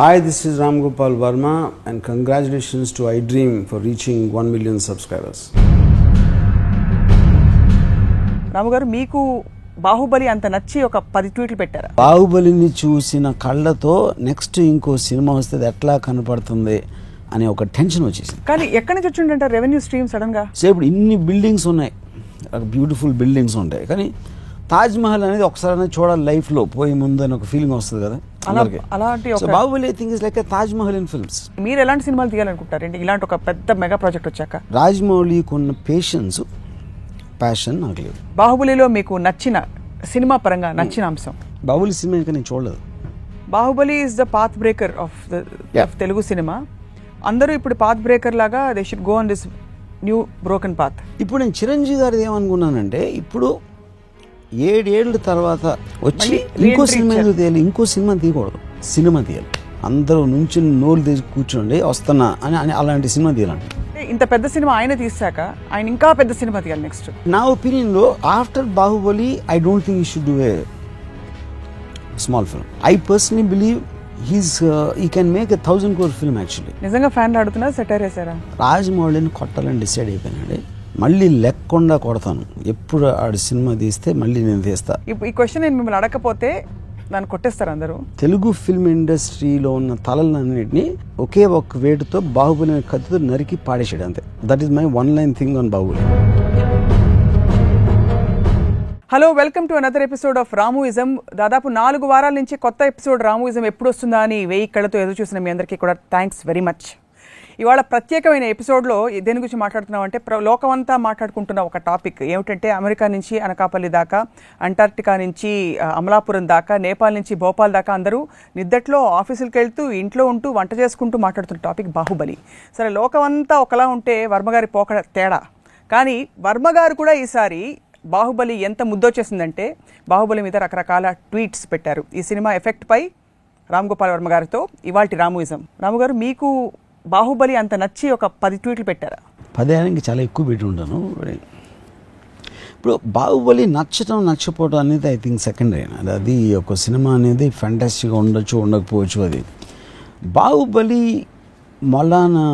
Hi, this is Ram Gopal Verma and congratulations to iDream for reaching 1 million subscribers. రాము గారు మీకు బాహుబలి అంత నచ్చి ఒక 10 ట్వీట్లు పెట్టారా? బాహుబలిని చూసిన కళ్ళతో నెక్స్ట్ ఇంకో సినిమా వస్తే ఎట్లా కనపడుతుంది అనే ఒక టెన్షన్ వచ్చేసింది. కానీ ఎక్కడి నుంచి వచ్చిందంటే రెవెన్యూ స్ట్రీమ్ సడన్ గా? సో ఇప్పుడు ఇన్ని బిల్డింగ్స్ ఉన్నాయి, బ్యూటిఫుల్ బిల్డింగ్స్ ఉంటాయి, కానీ తాజ్ మహల్ అనేది ఒకసారి చూడాలి లైఫ్ లో పోయే ముందు అని ఒక ఫీలింగ్ వస్తుంది కదా. అలాంటి Baahubali I think is like Taj Mahal in films. మీరు ఎలాంటి సినిమాలు తీయాలనుకుంటారండి ఇలాంటి ఒక పెద్ద మెగా ప్రాజెక్ట్ వచ్చాక? రాజమౌళికి ఉన్న పేషెన్స్, ప్యాషన్ నాకు లేదు. బాహుబలిలో మీకు నచ్చిన సినిమా పరంగా నచ్చిన అంశం? బాహుబలి సినిమా ఇంకా నేను చూడలేదు. Baahubali is the path breaker of Telugu cinema. అందరూ ఇప్పుడు పాత్ బ్రేకర్ లాగా they should go on this new broken path. ఇప్పుడు నేను చిరంజీవి గారిది ఏమనుకున్నానంటే, ఇప్పుడు 7 ఏళ్ళ తర్వాత వచ్చి ఇంకో సినిమా తీయాలి, ఇంకో సినిమా తీయకూడదు, సినిమా తీయాలి. అందరూ నుంచి నోళ్ళు తీసి కూర్చోండి వస్తున్నా అని అలాంటి సినిమా తీయాలండి. ఇంత పెద్ద సినిమా ఆయన తీసాక ఆయన ఇంకా పెద్ద సినిమా తీయాలి నెక్స్ట్. నా ఒపీనియన్ లో after Baahubali I don't think he should do a small film. I personally believe he can make 1,000 crore film actually. నిజంగా ఫ్యాన్లు ఆడుతున్నా సెటైర్ వేసారా? రాజమౌళిని కొట్టాలని డిసైడ్ అయిపోయినాడు. మళ్ళీ లెక్కకుండా కొడతాను, ఎప్పుడు ఆడి సినిమా తీస్తే మళ్ళీ నేను తీస్తా. ఈ క్వశ్చన్ నేను మిమ్మల్ని అడగకపోతే దాన్ని కొట్టేస్తారు అందరూ. తెలుగు ఫిల్మ్ ఇండస్ట్రీలో ఉన్న తలలన్నింటినీ ఒకే ఒక్క వేటుతో బాహుబలి కత్తితో నరికి పాడేసాడు అంతే. That is my one line thing on Baahubali. Hello, welcome to another episode of Ramuism. దాదాపు 4 వారాల నుంచి కొత్త ఎపిసోడ్ రామూయిజం ఎప్పుడు వస్తుందా అని 1000 కళ్ళతో ఎదురు చూసిన మీ అందరికీ కూడా థ్యాంక్స్ వెరీ మచ్. ఇవాళ ప్రత్యేకమైన ఎపిసోడ్లో దేని గురించి మాట్లాడుతున్నామంటే, లోకమంతా మాట్లాడుకుంటున్న ఒక టాపిక్ ఏమిటంటే, అమెరికా నుంచి అనకాపల్లి దాకా, అంటార్క్టికా నుంచి అమలాపురం దాకా, నేపాల్ నుంచి భోపాల్ దాకా అందరూ నిద్దట్లో ఆఫీసులకు వెళ్తూ ఇంట్లో ఉంటూ వంట చేసుకుంటూ మాట్లాడుతున్న టాపిక్ బాహుబలి. సరే, లోకమంతా ఒకలా ఉంటే వర్మగారి పోక తేడా. కానీ వర్మగారు కూడా ఈసారి బాహుబలి ఎంత ముద్దొచ్చేసిందంటే బాహుబలి మీద రకరకాల ట్వీట్స్ పెట్టారు. ఈ సినిమా ఎఫెక్ట్ పై రామ్ గోపాల్ వర్మ గారితో ఇవాల్టి రామూయిజం. రాము గారు, మీకు బాహుబలి అంత నచ్చి ఒక 10 ట్వీట్లు పెట్టారా? 10 ఏళ్ళకి చాలా ఎక్కువ పెట్టి ఉంటాను. ఇప్పుడు బాహుబలి నచ్చపోవడం అనేది ఐ థింక్ సెకండరీ. అది ఒక సినిమా అనేది ఫ్యాంటాస్టిక్గా ఉండొచ్చు, ఉండకపోవచ్చు. అది బాహుబలి మొలానా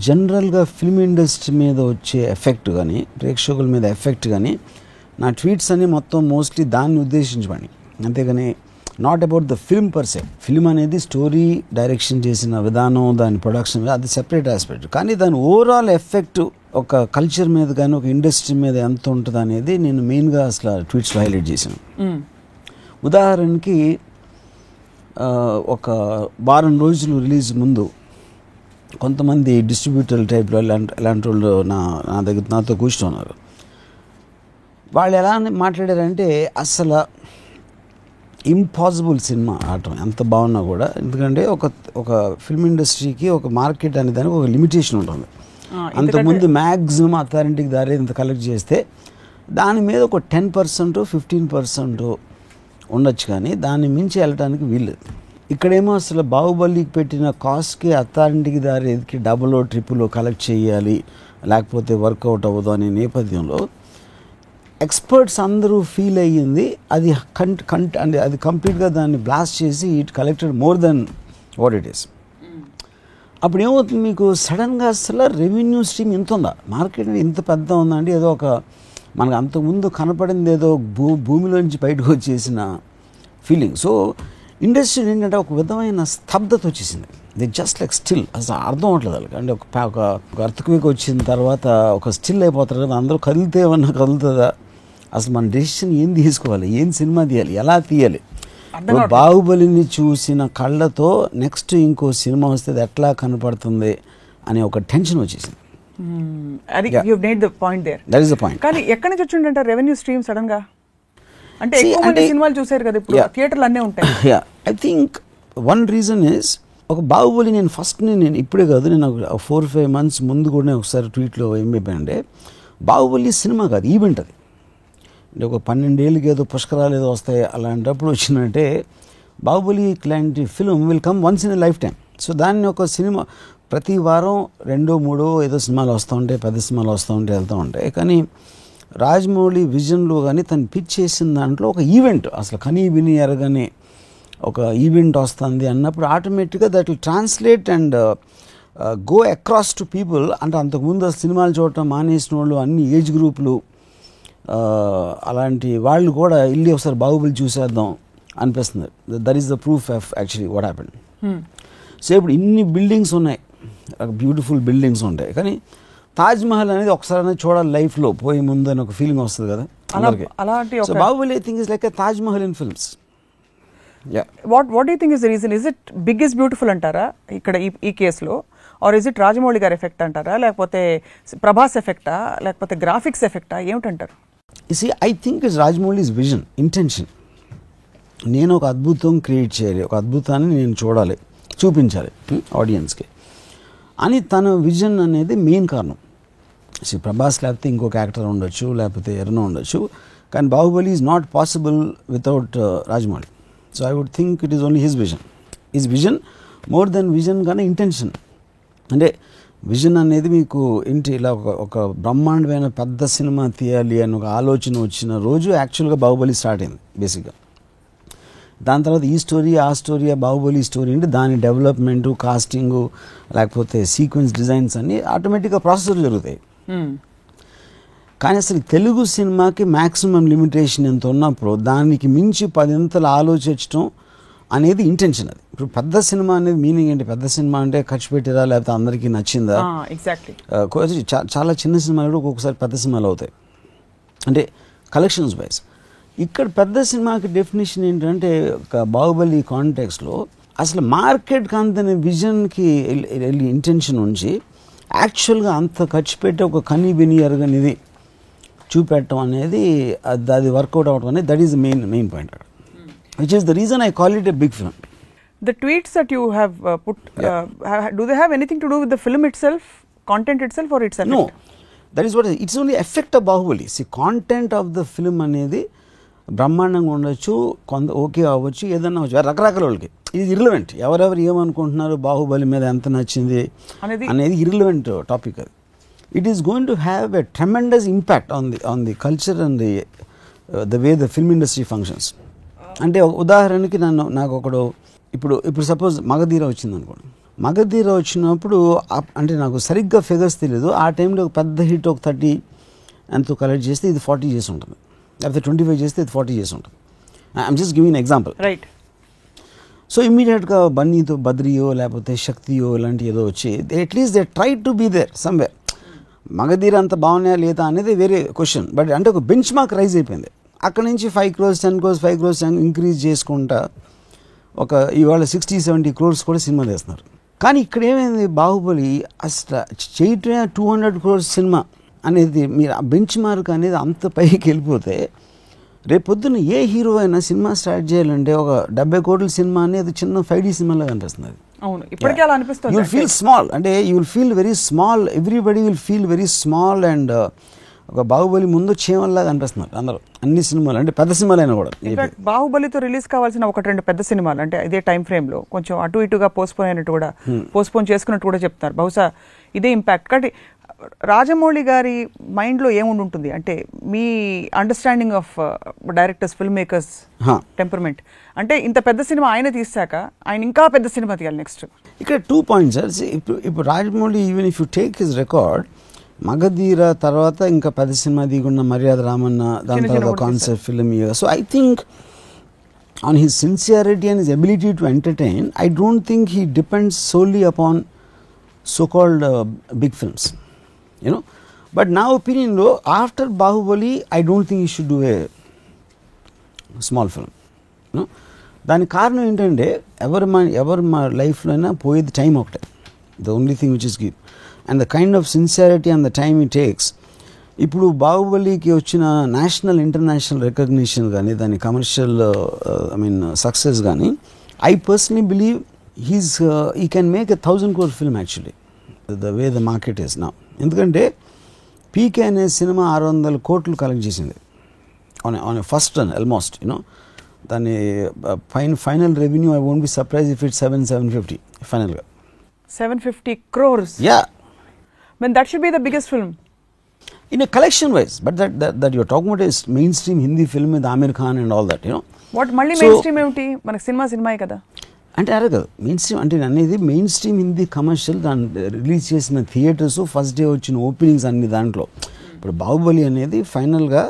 జనరల్గా ఫిల్మ్ ఇండస్ట్రీ మీద వచ్చే ఎఫెక్ట్ కానీ, ప్రేక్షకుల మీద ఎఫెక్ట్ కానీ, నా ట్వీట్స్ అన్ని మొత్తం మోస్ట్లీ దాన్ని ఉద్దేశించమని, అంతేగాని not about the film per se. Film అనేది స్టోరీ డైరెక్షన్ చేసిన విధానం, దాని ప్రొడక్షన్, అది సెపరేట్ ఆస్పెక్ట్. కానీ దాని ఓవరాల్ ఎఫెక్ట్ ఒక కల్చర్ మీద కానీ, ఒక ఇండస్ట్రీ మీద ఎంత ఉంటుంది అనేది నేను మెయిన్గా అసలు ట్వీట్స్లో హైలైట్ చేశాను. ఉదాహరణకి ఒక వారం రోజులు రిలీజ్ ముందు కొంతమంది డిస్ట్రిబ్యూటర్ టైప్లో ఇలాంటి వాళ్ళు నా దగ్గర నాతో కూర్చున్నారు. వాళ్ళు ఎలా మాట్లాడారంటే, అసలు ఇంపాసిబుల్ సినిమా ఆడటం ఎంత బాగున్నా కూడా. ఎందుకంటే ఒక ఫిల్మ్ ఇండస్ట్రీకి ఒక మార్కెట్ అనే దానికి ఒక లిమిటేషన్ ఉంటుంది. అంతకుముందు మ్యాక్సిమం అథారిటీకి దారి ఇంత కలెక్ట్ చేస్తే దాని మీద ఒక 10% 15% ఉండొచ్చు, కానీ దాన్ని మించి వెళ్ళడానికి వీల్లేదు. ఇక్కడేమో అసలు బాహుబలికి పెట్టిన కాస్ట్కి అథారిటీకి దారికి డబుల్ ట్రిపుల్ కలెక్ట్ చేయాలి, లేకపోతే వర్కౌట్ అవ్వదు అనే నేపథ్యంలో ఎక్స్పర్ట్స్ అందరూ ఫీల్ అయ్యింది అది అంటే అది కంప్లీట్గా దాన్ని బ్లాస్ట్ చేసి it collected more than what it is. అప్పుడు ఏమవుతుంది, మీకు సడన్గా అసలు రెవెన్యూ స్ట్రీమ్ ఇంత ఉందా, మార్కెట్ ఇంత పెద్ద ఉందా అంటే, ఏదో ఒక మనకు అంతకుముందు కనపడింది ఏదో భూమిలోంచి బయటకు వచ్చేసిన ఫీలింగ్. సో ఇండస్ట్రీ ఏంటంటే ఒక విధమైన స్తబ్దత వచ్చేసింది. The just like still. అసలు అర్థం అవ్వట్లేదు వాళ్ళకి. అంటే ఒక అర్త్క్వేక్ వచ్చిన తర్వాత ఒక స్టిల్ అయిపోతారు కదా, అందరూ కదిలితే ఏమన్నా కదులుతుందా, అసలు మన డెసిషన్ ఏం తీసుకోవాలి, ఏం సినిమా తీయాలి, ఎలా తీయాలి. బాహుబలిని చూసిన కళ్ళతో నెక్స్ట్ ఇంకో సినిమా వస్తే ఎట్లా కనపడుతుంది అనే ఒక టెన్షన్ వచ్చేసింది. కానీ ఎక్కడి నుంచి వచ్చిందంటే రెవెన్యూ స్ట్రీమ్ సడన్ గా? అంటే సినిమాలు చూసారు కదా, ఇప్పుడు థియేటర్లు అన్నీ ఉంటాయి. I think one reason is, ఒక బాహుబలి నేను ఇప్పుడే కాదు, నేను 4-5 months ముందు కూడా నేను ఒకసారి ట్వీట్లో ఏం చెప్పానంటే, బాహుబలి సినిమా కాదు, ఈవెంట్ అది. అంటే ఒక 12 ఏళ్ళకి ఏదో పుష్కరాలు ఏదో వస్తాయి, అలాంటప్పుడు వచ్చిందంటే బాహుబలి లాంటి film will come once in a life time. So దాన్ని ఒక సినిమా ప్రతి వారం 2-3 ఏదో సినిమాలు వస్తూ ఉంటాయి, పెద్ద సినిమాలు వస్తూ ఉంటాయి, వెళ్తూ ఉంటాయి. కానీ రాజమౌళి విజన్లో కానీ తను పిచ్ చేసిన దాంట్లో ఒక ఈవెంట్, అసలు కనీ విని ఎరగని ఒక ఈవెంట్ వస్తుంది అన్నప్పుడు ఆటోమేటిక్గా that will translate and go across to people. అంటే అంతకుముందు సినిమాలు చూడటం మానేసిన వాళ్ళు అన్ని ఏజ్ గ్రూపులు అలాంటి వాళ్ళు కూడా వెళ్ళి ఒకసారి బాహుబలి చూసేద్దాం అనిపిస్తుంది. That is the proof of actually what happen. So ఇప్పుడు ఇన్ని బిల్డింగ్స్ ఉన్నాయి, బ్యూటిఫుల్ బిల్డింగ్స్ ఉంటాయి, కానీ తాజ్మహల్ అనేది ఒకసారి చూడాలి లైఫ్లో పోయే ముందు అని ఒక ఫీలింగ్ వస్తుంది కదా అందరికీ. So Baahubali I think is like a Taj Mahal in films. What do you think is the reason? Is it big is beautiful అంటారా ఇక్కడ ఈ కేసులో, ఆర్ ఇస్ ఇట్ రాజమౌళి గారి ఎఫెక్ట్ అంటారా, లేకపోతే ప్రభాస్ ఎఫెక్టా, లేకపోతే గ్రాఫిక్స్ ఎఫెక్టా, ఏమిటంటారు? I think is Rajamouli's vision, intention. నేను ఒక అద్భుతం క్రియేట్ చేయాలి, ఒక అద్భుతాన్ని నేను చూడాలి, చూపించాలి ఆడియన్స్కి అని తన విజన్ అనేది మెయిన్ కారణం. ప్రభాస్ లేకపోతే ఇంకొక యాక్టర్ ఉండొచ్చు, లేకపోతే ఎవరైనా ఉండొచ్చు, కానీ Baahubali is not possible without Rajamouli. So I would think it is only his vision more than vision కానీ ఇంటెన్షన్. అంటే విజన్ అనేది మీకు ఇంటి ఇలా ఒక బ్రహ్మాండమైన పెద్ద సినిమా తీయాలి అని ఒక ఆలోచన వచ్చిన రోజు యాక్చువల్గా బాహుబలి స్టార్ట్ అయింది బేసిక్గా. దాని తర్వాత ఈ స్టోరీ ఆ స్టోరీ బాహుబలి స్టోరీ అంటే దాని డెవలప్మెంటు, కాస్టింగు, లేకపోతే సీక్వెన్స్ డిజైన్స్ అన్నీ ఆటోమేటిక్గా ప్రాసెసర్ జరుగుతాయి. కానీ అసలు తెలుగు సినిమాకి మ్యాక్సిమం లిమిటేషన్ ఎంత ఉన్నప్పుడు దానికి మించి 10 ఆలోచించడం అనేది ఇంటెన్షన్. అది ఇప్పుడు పెద్ద సినిమా అనేది మీనింగ్ ఏంటి? పెద్ద సినిమా అంటే ఖర్చు పెట్టిరా, లేకపోతే అందరికీ నచ్చిందా? చాలా చిన్న సినిమాలు కూడా ఒక్కొక్కసారి పెద్ద సినిమాలు అవుతాయి, అంటే కలెక్షన్స్ వైజ్. ఇక్కడ పెద్ద సినిమాకి డెఫినేషన్ ఏంటంటే బాహుబలి కాంటెక్స్లో అసలు మార్కెట్ కాంతనే విజన్కి ఇంటెన్షన్ ఉంచి యాక్చువల్గా అంత ఖర్చు పెట్టి ఒక కనీ బెని ఎరగనిది చూపెట్టడం అనేది అది వర్కౌట్ అవ్వడం అనేది that is the main point, which is the reason I call it a big film. The tweets that you have put, do they have anything to do with the film itself, content itself, or its effect? No, that is what it's only effect of Bahubali. See, content of the film అనేది బ్రహ్మాండంగా ఉండొచ్చు, కొంత okay అవ్వచ్చు, ఏదన్నా అవ్వచ్చు, రకరకాల వాళ్ళకి ఇది ఇర్రిలవెంట్. ఎవరెవరు ఏమనుకుంటున్నారు బాహుబలి మీద ఎంత నచ్చింది అనేది ఇర్రిలవెంట్ టాపిక్. అది it is going to have a tremendous impact on the culture and the way the film industry functions. అంటే ఉదాహరణకి నాకు ఒకడు ఇప్పుడు సపోజ్ మగధీర వచ్చింది అనుకోండి. మగధీర వచ్చినప్పుడు అంటే నాకు సరిగ్గా ఫిగర్స్ తెలియదు, ఆ టైంలో ఒక పెద్ద హిట్ ఒక 30 ఎంతో కలెక్ట్ చేస్తే ఇది 40 చేసి ఉంటుంది, లేకపోతే 25 చేస్తే ఇది 40 చేసి ఉంటుంది. I'm just giving example, right? So ఇమ్మీడియట్గా బన్నీతో బద్రియో లేకపోతే శక్తియో ఇలాంటి ఏదో వచ్చి at least they try to be there somewhere. Magadheera అంత బాగున్నాయా లేదా అనేది వేరే క్వశ్చన్, బట్ అంటే ఒక బెంచ్ మార్క్ రైజ్ అయిపోయింది. అక్కడ నుంచి 5 crores 10 crores 5 crores ఇంక్రీజ్ చేసుకుంటా ఒక ఇవాళ 60-70 crores కూడా సినిమా తీస్తున్నారు. కానీ ఇక్కడ ఏమైంది, బాహుబలి అసలు చేయటమే 200 crores సినిమా అనేది మీరు ఆ బెంచ్ మార్క్ అనేది అంత పైకి వెళ్ళిపోతే రేపొద్దున ఏ హీరో అయినా సినిమా స్టార్ట్ చేయాలంటే ఒక 70 crores సినిమా అనేది చిన్న 5D సినిమాలాగా అనిపిస్తుంది. అవును, ఇప్పటికే అలా అనిపిస్తుంది. యూ విల్ ఫీల్ స్మాల్, అంటే you will feel very small, everybody will feel very small. And ఒక బాహుబలి ముందు చీమల్లాగా అనిపిస్తున్నారు అందరూ, అన్ని సినిమాలు అంటే పెద్ద సినిమాలైనా కూడా. ఇన్ఫాక్ట్ బాహుబలితో రిలీజ్ కావాల్సిన 1-2 పెద్ద సినిమాలు అంటే ఇదే టైం ఫ్రేమ్లో కొంచెం అటు ఇటుగా పోస్ట్పోన్ అయినట్టు కూడా, పోస్ట్పోన్ చేసుకున్నట్టు కూడా చెప్తున్నారు. బహుశా ఇదే ఇంపాక్ట్. కాబట్టి రాజమౌళి గారి మైండ్లో ఏముండి ఉంటుంది అంటే మీ understanding of directors, film makers temperament అంటే ఇంత పెద్ద సినిమా ఆయన తీసాక ఆయన ఇంకా పెద్ద సినిమా తీయాలి నెక్స్ట్. ఇక్కడ 2 points సార్. ఇప్పుడు Rajamouli even if you take his record, Magadheera తర్వాత ఇంకా పెద్ద సినిమా దిగున్న మర్యాద రామన్న, దాని తర్వాత concept film. So I think on his sincerity and his ability to entertain, I don't think he depends solely upon so called big films, you know. But నా ఒపీనియన్లో after Baahubali I don't think he should do a small film, you know. దానికి కారణం ఏంటంటే ఎవరు మా లైఫ్లో అయినా పోయేది టైం ఒకటే, the only thing which is give and the kind of sincerity and the time it takes. ఇప్పుడు బాహుబలికి వచ్చిన నేషనల్ ఇంటర్నేషనల్ రికగ్నిషన్ కానీ, దాని కమర్షియల్ సక్సెస్ కానీ, I personally believe he can make a 1,000 crore film actually, the way the market is now. ఎందుకంటే పీకే అనే cinema 600 crores collect చేసింది on a first run almost, you know. దాని final revenue I won't be surprise if it 750 ఫైనల్గా 750 crores. Yeah. Then that should be the biggest film. in a collection wise, but that you're talking about is mainstream Hindi film with Amir Khan and all that, you know. What మళ్ళీ main stream ఏమిటి, మనకి సినిమాయే కదా అంటే అరే కదా main stream అంటే అనేది main stream Hindi commercial దాన్ని రిలీజ్ చేసిన థియేటర్స్ ఫస్ట్ డే వచ్చిన ఓపెనింగ్స్ అన్ని దాంట్లో. ఇప్పుడు బాహుబలి అనేది ఫైనల్గా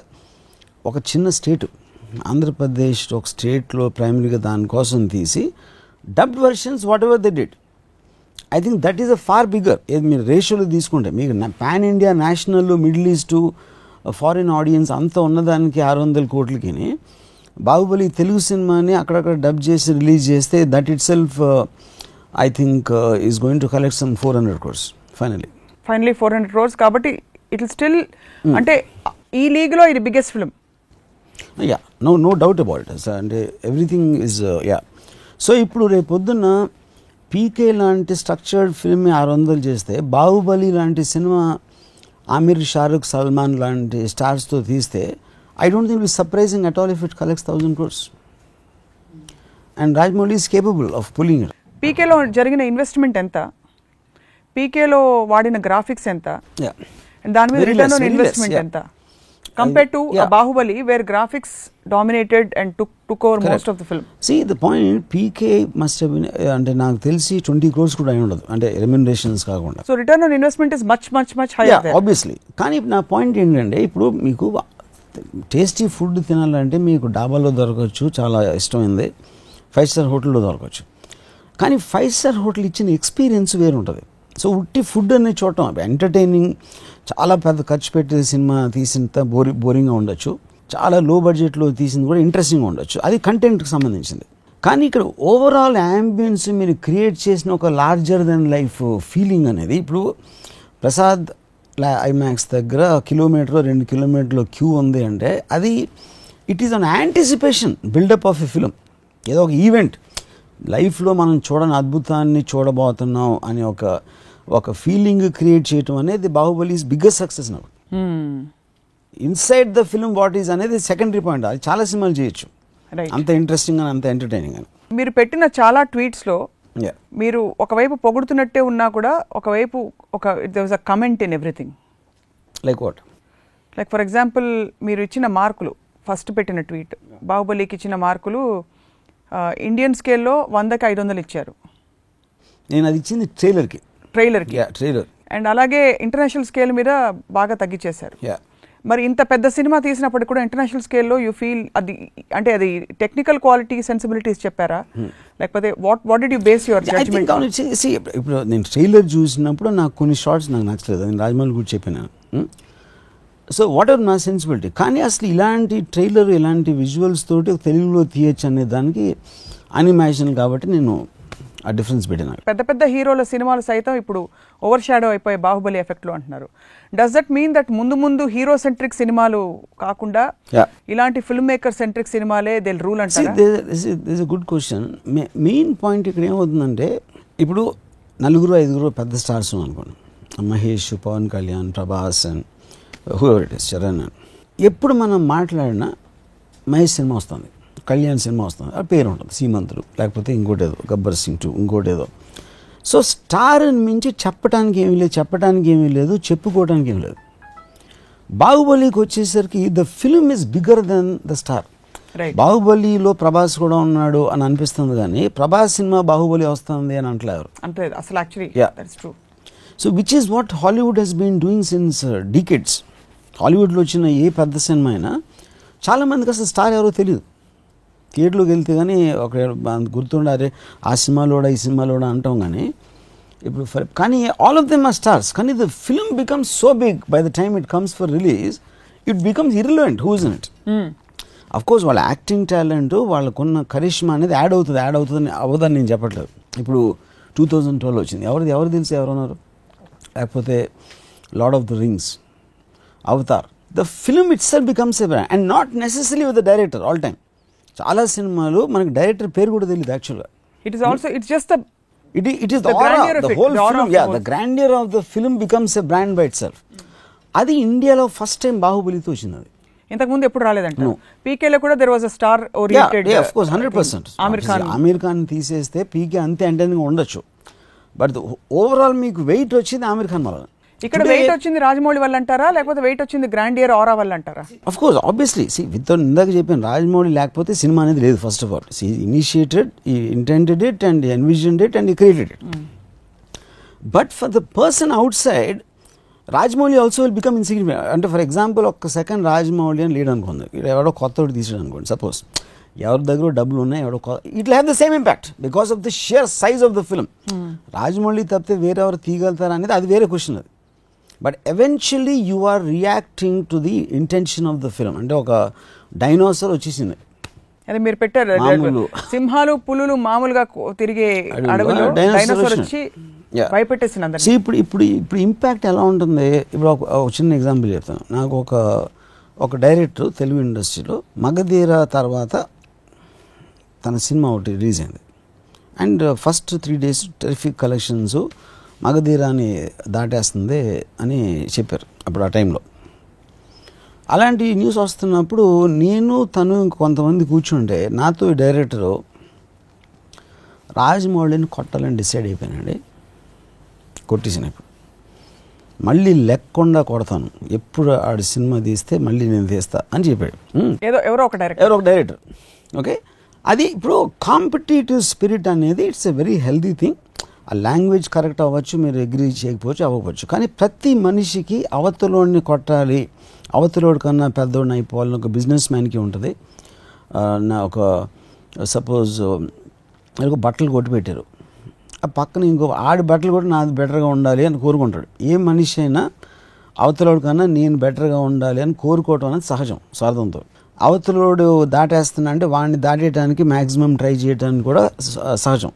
ఒక చిన్న స్టేట్, ఆంధ్రప్రదేశ్ ఒక స్టేట్లో ప్రైమరీగా దానికోసం తీసి dubbed versions whatever they did. I think that is a far bigger. ఏది మీరు రేషియోలో తీసుకుంటే మీకు pan India, national, middle east, foreign audience అంతా ఉన్నదానికి 600 కోట్లకి బాహుబలి తెలుగు సినిమాని అక్కడక్కడ డబ్ చేసి రిలీజ్ చేస్తే that itself I think is going to collect some 400 crores finally 400 crores. కాబట్టి ఇట్ విల్ స్టిల్ అంటే ఈ లీగ్లో ఇది biggest film. Yeah, no doubt about it. అంటే ఎవ్రీథింగ్ ఈజ్ యా. సో ఇప్పుడు రేపు పొద్దున్న పీకే లాంటి స్ట్రక్చర్డ్ ఫిల్మ్ 600 చేస్తే బాహుబలి లాంటి సినిమా ఆమిర్, షారుఖ్, సల్మాన్ లాంటి స్టార్స్తో తీస్తే I don't think it will be surprising at all if it collects 1,000 crores. And Rajmouli is capable of pulling it. పీకేలో జరిగిన ఇన్వెస్ట్మెంట్ ఎంత, పీకేలో వాడిన గ్రాఫిక్స్ ఎంత, దాని మీద రిటర్న్ ఆన్ ఇన్వెస్ట్మెంట్ ఎంత compare to Baahubali where graphics dominated and took over most of the film. See the point, PK must have been అంటే నాకు తెలిసి 20 crores కూడా అయి ఉండదు, అంటే రెమ్యునరేషన్స్ కాకుండా. So return on investment is much much much higher there obviously. కానీ నా పాయింట్ ఏంటంటే ఇప్పుడు మీకు టేస్టీ ఫుడ్ తినాలంటే మీకు డాబాలో దొరకవచ్చు, చాలా ఇష్టమైంది, 5-star హోటల్లో దొరకవచ్చు. కానీ 5-star హోటల్ ఇచ్చిన ఎక్స్పీరియన్స్ వేరు ఉంటుంది. సో ఉట్టి ఫుడ్ అనే చూడటం ఎంటర్టైనింగ్, చాలా పెద్ద ఖర్చు పెట్టే సినిమా తీసినంత బోరింగ్గా ఉండొచ్చు, చాలా లో బడ్జెట్లో తీసింది కూడా ఇంట్రెస్టింగ్గా ఉండొచ్చు, అది కంటెంట్కి సంబంధించింది. కానీ ఇక్కడ ఓవరాల్ యాంబియన్స్ మీరు క్రియేట్ చేసిన ఒక లార్జర్ దెన్ లైఫ్ ఫీలింగ్ అనేది, ఇప్పుడు ప్రసాద్ ఐమాక్స్ దగ్గర 1-2 కిలోమీటర్ల క్యూ ఉంది అంటే అది it is an anticipation buildup of a film. ఏదో ఒక ఈవెంట్ లైఫ్లో మనం చూడని అద్భుతాన్ని చూడబోతున్నాం అని ఒక ఫీలింగ్ క్రియేట్ చేయటం అనేది బాహుబలిస్ బిగ్గెస్ట్ సక్సెస్ నాకు. Inside the film what is అనేది సెకండరీ పాయింట్. అది చాలా సినిమాలు చేయొచ్చు అంత ఇంట్రెస్టింగ్ అని, అంత ఎంటర్టైనింగ్ అని. మీరు పెట్టిన చాలా ట్వీట్స్లో మీరు ఒకవైపు పొగుడుతున్నట్టే ఉన్నా కూడా ఒకవైపు there was a comment in everything. Like what? Like for example మీరు ఇచ్చిన మార్కులు, ఫస్ట్ పెట్టిన ట్వీట్ బాహుబలికి ఇచ్చిన మార్కులు ఇండియన్ స్కేల్లో 100కి 500 ఇచ్చారు. నేను అది ఇచ్చింది ట్రైలర్కి. ట్రైలర్. అండ్ అలాగే ఇంటర్నేషనల్ స్కేల్ మీద బాగా తగ్గించేశారు. మరి ఇంత పెద్ద సినిమా తీసినప్పటికి కూడా ఇంటర్నేషనల్ స్కేల్లో యూ ఫీల్ అది అంటే అది టెక్నికల్ క్వాలిటీ, సెన్సిబిలిటీస్ చెప్పారా, లేకపోతే what did you base your judgement? ఇప్పుడు నేను ట్రైలర్ చూసినప్పుడు నాకు కొన్ని షార్ట్స్ నాకు నచ్చలేదు, నేను రాజమౌళి కూడా చెప్పినాను. సో వాట్ ఎవర్ నా సెన్సిబిలిటీ. కానీ అసలు ఇలాంటి ట్రైలర్, ఇలాంటి విజువల్స్ తోటి తెలుగులో తీయచ్చు అనే దానికి అన్ఇమాజినల్, కాబట్టి నేను ఆ డిఫరెన్స్ పెట్టినాను. పెద్ద పెద్ద హీరోల సినిమాలు సైతం ఇప్పుడు ఓవర్ షాడో అయిపోయి బాహుబలి ఎఫెక్ట్లో అంటున్నారు. డస్ దట్ మీన్ దట్ ముందు హీరో సెంట్రిక్ సినిమాలు కాకుండా ఇలాంటి ఫిల్మ్ మేకర్ సెంట్రిక్ సినిమాలే దే రూల్ అంటారా? This is a good question. Main point ఇక్కడ ఏమవుతుందంటే, ఇప్పుడు 4-5 పెద్ద స్టార్స్ అనుకోండి, Mahesh, Pawan Kalyan, Prabhas and whoever it is, Charan. ఎప్పుడు మనం మాట్లాడినా మహేష్ సినిమా వస్తుంది, కళ్యాణ్ సినిమా వస్తుంది, ఆ పేరు ఉంటుంది, సీమంతుడు, లేకపోతే ఇంకోటేదో, గబ్బర్ సింగ్ 2, ఇంకోటేదో. సో స్టార్ని మించి చెప్పడానికి ఏమీ లేదు, చెప్పుకోవడానికి ఏమీ లేదు. బాహుబలికి వచ్చేసరికి the film is bigger than the star. బాహుబలిలో ప్రభాస్ కూడా ఉన్నాడు అని అనిపిస్తుంది, కానీ ప్రభాస్ సినిమా బాహుబలి వస్తుంది అని అంటలేరు అసలు. Actually that's true. So which is what Hollywood has been doing since decades. హాలీవుడ్లో వచ్చిన ఏ పెద్ద సినిమా అయినా చాలామందికి అసలు స్టార్ ఎవరో తెలియదు. థియేటర్లోకి వెళ్తే కానీ ఒక గుర్తుండారే ఆ సినిమాలోడా ఈ సినిమాలోడా అంటాం, కానీ ఇప్పుడు కానీ all of them are stars. కానీ the film becomes so big by the time it comes for release, it becomes irrelevant who is in it. Of course వాళ్ళ యాక్టింగ్ టాలెంట్, వాళ్ళకున్న కరిష్మా అనేది యాడ్ అవుతుంది అవ్వదని నేను చెప్పట్లేదు. ఇప్పుడు 2012 వచ్చింది, ఎవరు తెలిసి ఎవరున్నారు, లేకపోతే lord of the rings, Avatar. The film it self becomes a brand and not necessary with the director all time. చాలా సినిమాలు మనకి డైరెక్టర్ పేరు కూడా తెలియదు యాక్చువల్గా. It is also it's just it is the whole film. The grandeur of the film becomes a brand by itself. అది ఇండియాలో first time బాహుబలితో వచ్చింది. అది ఇంతకు ముందు ఎప్పుడు రాలేదంట. పీకేలో కూడా there was a star oriented. Of course 100%. Aamir Khan తీసేస్తే పీకే అంతే ఎంటర్టైనింగ్ ఉండొచ్చు, బట్ ఓవరాల్ మీకు వెయిట్ వచ్చింది ఆమిర్ ఖాన్ వల్ల. ఇక్కడ వెయిట్ వచ్చింది రాజమౌళి వల్ల అంటారా, లేకపోతే వెయిట్ వచ్చింది గ్రాండియర్ ఆరా వల్ల అంటారా? అఫ్ కోర్స్ ఆబ్వియస్లీ వితౌట్ ఇందాక చెప్పాను, రాజమౌళి లేకపోతే సినిమా అనేది లేదు. First of all initiated, intended it and envisioned it and created it. But for the person outside Rajamouli also will become insignificant. అంటే ఫర్ ఎగ్జాంపుల్ ఒక్క సెకండ్ రాజమౌళి అని లేడు అనుకుంది, ఎవడో కొత్త తీసాడు అనుకోండి, సపోజ్ ఎవరి దగ్గర డబ్బులు ఉన్నాయి, ఎవడో it have the same impact because of the sheer size of the film. Rajamouli తప్పితే వేరెవరు తీయగలుగుతారా అనేది అది వేరే క్వశ్చన్. అది but eventually you are reacting to the intention of the film. అంటే ఒక డైనోసార్ వచ్చేసింది, అదే మీరు పెట్టారు సింహాలు పులులు మామూలుగా తిరిగే అడవిలో డైనోసార్ వచ్చి భయపెట్టేసింది అందరినీ. ఇప్పుడు ఇప్పుడు ఇప్పుడు ఇంపాక్ట్ ఎలా ఉంటుంది? ఇప్పుడు ఒక చిన్న ఎగ్జాంపుల్ చెప్తాను. నాకు ఒక డైరెక్టర్ తెలుగు ఇండస్ట్రీలో మగధీర తర్వాత తన సినిమా ఒకటి రిలీజ్ అయింది and first 3 days terrific collections, మగధీరాని దాటేస్తుంది అని చెప్పారు అప్పుడు ఆ టైంలో. అలాంటి న్యూస్ వస్తున్నప్పుడు నేను తను కొంతమంది కూర్చుంటే నాతో ఈ డైరెక్టరు రాజమౌళిని కొట్టాలని డిసైడ్ అయిపోయానండి. కొట్టేసినప్పుడు మళ్ళీ లెక్కకుండా కొడతాను, ఎప్పుడు ఆడి సినిమా తీస్తే మళ్ళీ నేను తీస్తా అని చెప్పాడు. ఎవరో ఒక డైరెక్టర్. ఓకే, అది ఇప్పుడు కాంపిటేటివ్ స్పిరిట్ అనేది it's a very healthy thing. ఆ లాంగ్వేజ్ కరెక్ట్ అవ్వచ్చు, మీరు అగ్రీ చేయకపోవచ్చు, అవ్వకపోవచ్చు, కానీ ప్రతి మనిషికి అవతలోడిని కొట్టాలి, అవతలోడి కన్నా పెద్దోడిని అయిపోవాలని ఒక బిజినెస్ మ్యాన్కి ఉంటుంది. నా ఒక సపోజ్ ఒక బట్టలు కొట్టి పెట్టారు, ఆ పక్కన ఇంకో ఆడి బట్టలు కూడా నాది బెటర్గా ఉండాలి అని కోరుకుంటాడు. ఏ మనిషి అయినా అవతలోడి కన్నా నేను బెటర్గా ఉండాలి అని కోరుకోవటం అనేది సహజం, స్వార్థంతో. అవతలోడు దాటేస్తున్నా అంటే వాడిని దాటేయడానికి మ్యాక్సిమం ట్రై చేయడానికి కూడా సహజం,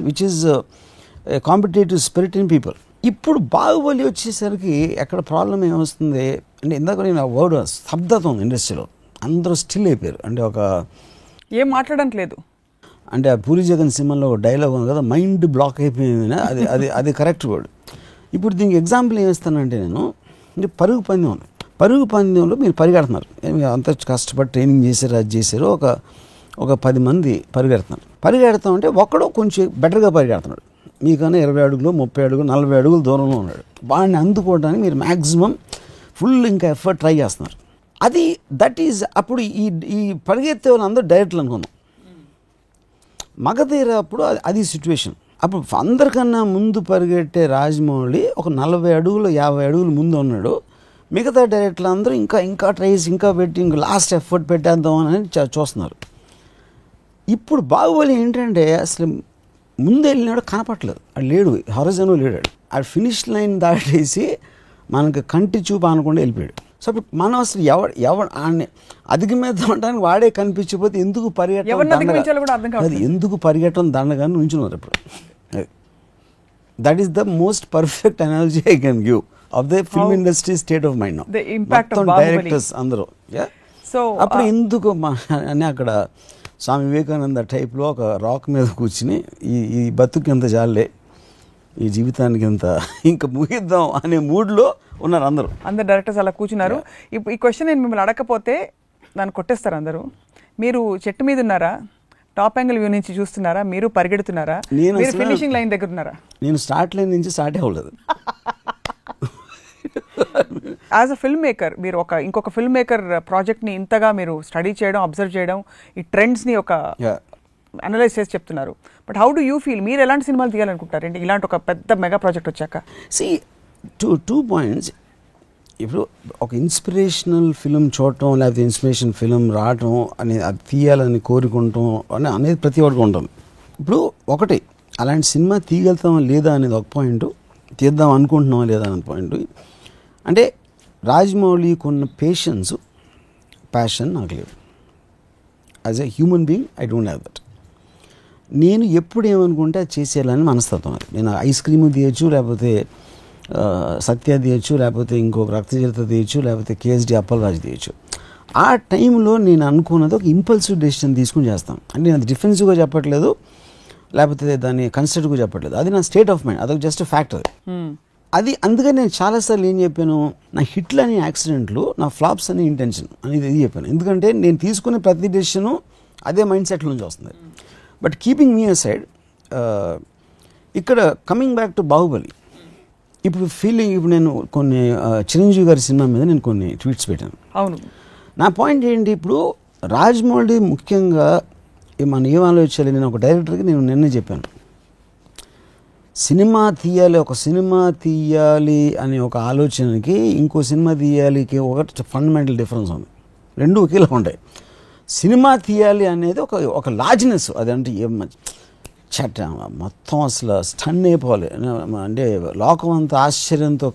which is competitive spirit in people. ఇప్పుడు బాహుబలి వచ్చేసరికి ఎక్కడ ప్రాబ్లం ఏమొస్తుంది అంటే, ఇందాక నేను వర్డ్ స్తబ్దత ఉంది ఇండస్ట్రీలో, అందరూ స్టిల్ అయిపోయారు. అంటే ఒక ఏం మాట్లాడడానికి లేదు. అంటే ఆ పూరి జగన్ సినిమాలో ఒక డైలాగ్ ఉంది కదా, మైండ్ బ్లాక్ అయిపోయింది, అది అది అది కరెక్ట్ వర్డ్. ఇప్పుడు దీనికి ఎగ్జాంపుల్ ఏమిస్తానంటే, నేను అంటే పరుగు పందెం ఉంది. పరుగు పందెంలో మీరు పరిగెడుతున్నారు, అంత కష్టపడి ట్రైనింగ్ చేశారు, అది చేశారు, ఒక 10 మంది పరిగెడతాం అంటే ఒకడు కొంచెం బెటర్గా పరిగెడుతున్నాడు, మీకన్నా 20 అడుగులు 30 అడుగులు 40 అడుగులు దూరంలో ఉన్నాడు. వాడిని అందుకోవడానికి మీరు మ్యాక్సిమం ఫుల్ ఇంకా ఎఫర్ట్ ట్రై చేస్తున్నారు. అది దట్ ఈజ్ అప్పుడు ఈ పరిగెత్తే వాళ్ళందరూ డైరెక్ట్లు అనుకుందాం. మగధీర అప్పుడు అది సిచ్యువేషన్. అప్పుడు అందరికన్నా ముందు పరిగెట్టే రాజమౌళి ఒక 40 అడుగులు 50 అడుగులు ముందు ఉన్నాడు. మిగతా డైరెక్టర్లు అందరూ ఇంకా ట్రైస్ ఇంకా పెట్టి ఇంకా లాస్ట్ ఎఫర్ట్ పెట్టేద్దాం అని చూస్తున్నారు. ఇప్పుడు బాహుబలి ఏంటంటే అసలు ముందు వెళ్ళినాడు కనపట్లేదు, అది లేడు, హారిజాన్ లేడాడు, ఆ ఫినిష్ లైన్ దాటేసి మనకు కంటి చూపు అనకుండా వెళ్ళిపోయాడు. సో అప్పుడు మనం అసలు ఎవరు అధిగమిద్దామంటానికి వాడే కనిపించకపోతే ఎందుకు పరిగెట్టడం దండగానే ఉంచున్నారు. ఇప్పుడు that is the most perfect analogy I can give of the film industry state of mind. Directors అందరూ అప్పుడు ఎందుకు అని అక్కడ స్వామి వివేకానంద టైప్లో ఒక రాక్ మీద కూర్చుని ఈ బతుకు ఎంత జాలే, ఈ జీవితానికి ఎంత ఇంకా ముగిద్దాం అనే మూడ్లో ఉన్నారు అందరూ డైరెక్టర్స్ అలా కూర్చున్నారు. ఇప్పుడు ఈ క్వశ్చన్ నేను మిమ్మల్ని అడగకపోతే దాన్ని కొట్టేస్తారు అందరూ. మీరు చెట్టు మీద ఉన్నారా, టాప్ యాంగిల్ వ్యూ నుంచి చూస్తున్నారా, మీరు పరిగెడుతున్నారా, మీరు ఫినిషింగ్ లైన్ దగ్గర ఉన్నారా? నేను స్టార్ట్ లైన్ నుంచి స్టార్ట్ అవ్వలేదు. యాజ్ అ ఫిల్మ్ మేకర్ మీరు ఇంకొక ఫిల్మ్ మేకర్ ప్రాజెక్ట్ని ఇంతగా మీరు స్టడీ చేయడం, అబ్జర్వ్ చేయడం, ఈ ట్రెండ్స్ని ఒక అనలైజ్ చేసి చెప్తున్నారు. But how do you feel, మీరు ఎలాంటి సినిమాలు తీయాలనుకుంటారండి ఇలాంటి ఒక పెద్ద మెగా ప్రాజెక్ట్ వచ్చాక? Two points. ఇప్పుడు ఒక ఇన్స్పిరేషనల్ ఫిలిం చూడటం, లేకపోతే ఇన్స్పిరేషన్ ఫిలిం రావటం అనేది, అది తీయాలని కోరుకుంటాం అనేది ప్రతి ఒక్కరికి ఉంటుంది. ఇప్పుడు ఒకటి అలాంటి సినిమా తీయగలుగుతామా లేదా అనేది ఒక పాయింట్, తీద్దాం అనుకుంటున్నామా లేదా అనే పాయింట్. అంటే రాజమౌళికి ఉన్న పేషెన్స్, ప్యాషన్ నాకు లేదు. As a human being I don't have that. నేను ఎప్పుడు ఏమనుకుంటే అది చేసేయాలని మనస్తత్వం. అది నేను ఐస్ క్రీము తీయచ్చు, లేకపోతే సత్య తీయచ్చు, లేకపోతే ఇంకొక రక్తచరిత్ర తీయచ్చు, లేకపోతే కేఎస్డి అప్పలరాజు తీయచ్చు. ఆ టైంలో నేను అనుకున్నది ఒక ఇంపల్సివ్ డెసిషన్ తీసుకుని చేస్తాను. అంటే నేను అది డిఫెన్సివ్గా చెప్పట్లేదు, లేకపోతే దాన్ని కన్స్ట్రక్టివ్గా చెప్పట్లేదు, అది నా స్టేట్ ఆఫ్ మైండ్, అదొక జస్ట్ ఫ్యాక్టర్. అది అందుకని నేను చాలాసార్లు ఏం చెప్పాను, నా హిట్లు అనే యాక్సిడెంట్లు, నా ఫ్లాప్స్ అనే ఇంటెన్షన్ అనేది ఇది చెప్పాను. ఎందుకంటే నేను తీసుకునే ప్రతి డెసిషను అదే మైండ్ సెట్ నుంచి వస్తుంది. బట్ కీపింగ్ మీ అసైడ్, ఇక్కడ కమింగ్ బ్యాక్ టు బాహుబలి, ఇప్పుడు ఫీలింగ్ ఇప్పుడు నేను కొన్ని చిరంజీవి గారి సినిమా మీద నేను కొన్ని ట్వీట్స్ పెట్టాను. అవును, నా పాయింట్ ఏంటి, ఇప్పుడు రాజమౌళి ముఖ్యంగా మనం ఏం ఆలోచించాలి, నేను ఒక డైరెక్టర్కి నేను నిన్నే చెప్పాను, సినిమా తీయాలి, ఒక సినిమా తీయాలి అనే ఒక ఆలోచనకి ఇంకో సినిమా తీయాలికి ఒక ఫండమెంటల్ డిఫరెన్స్ ఉంది. రెండు ఒకేలా ఉంటాయి. సినిమా తీయాలి అనేది ఒక లార్జ్నెస్, అదంటే ఏం చట్ట మొత్తం అసలు స్టన్ అయిపోవాలి, అంటే లోకం అంతా ఆశ్చర్యంతో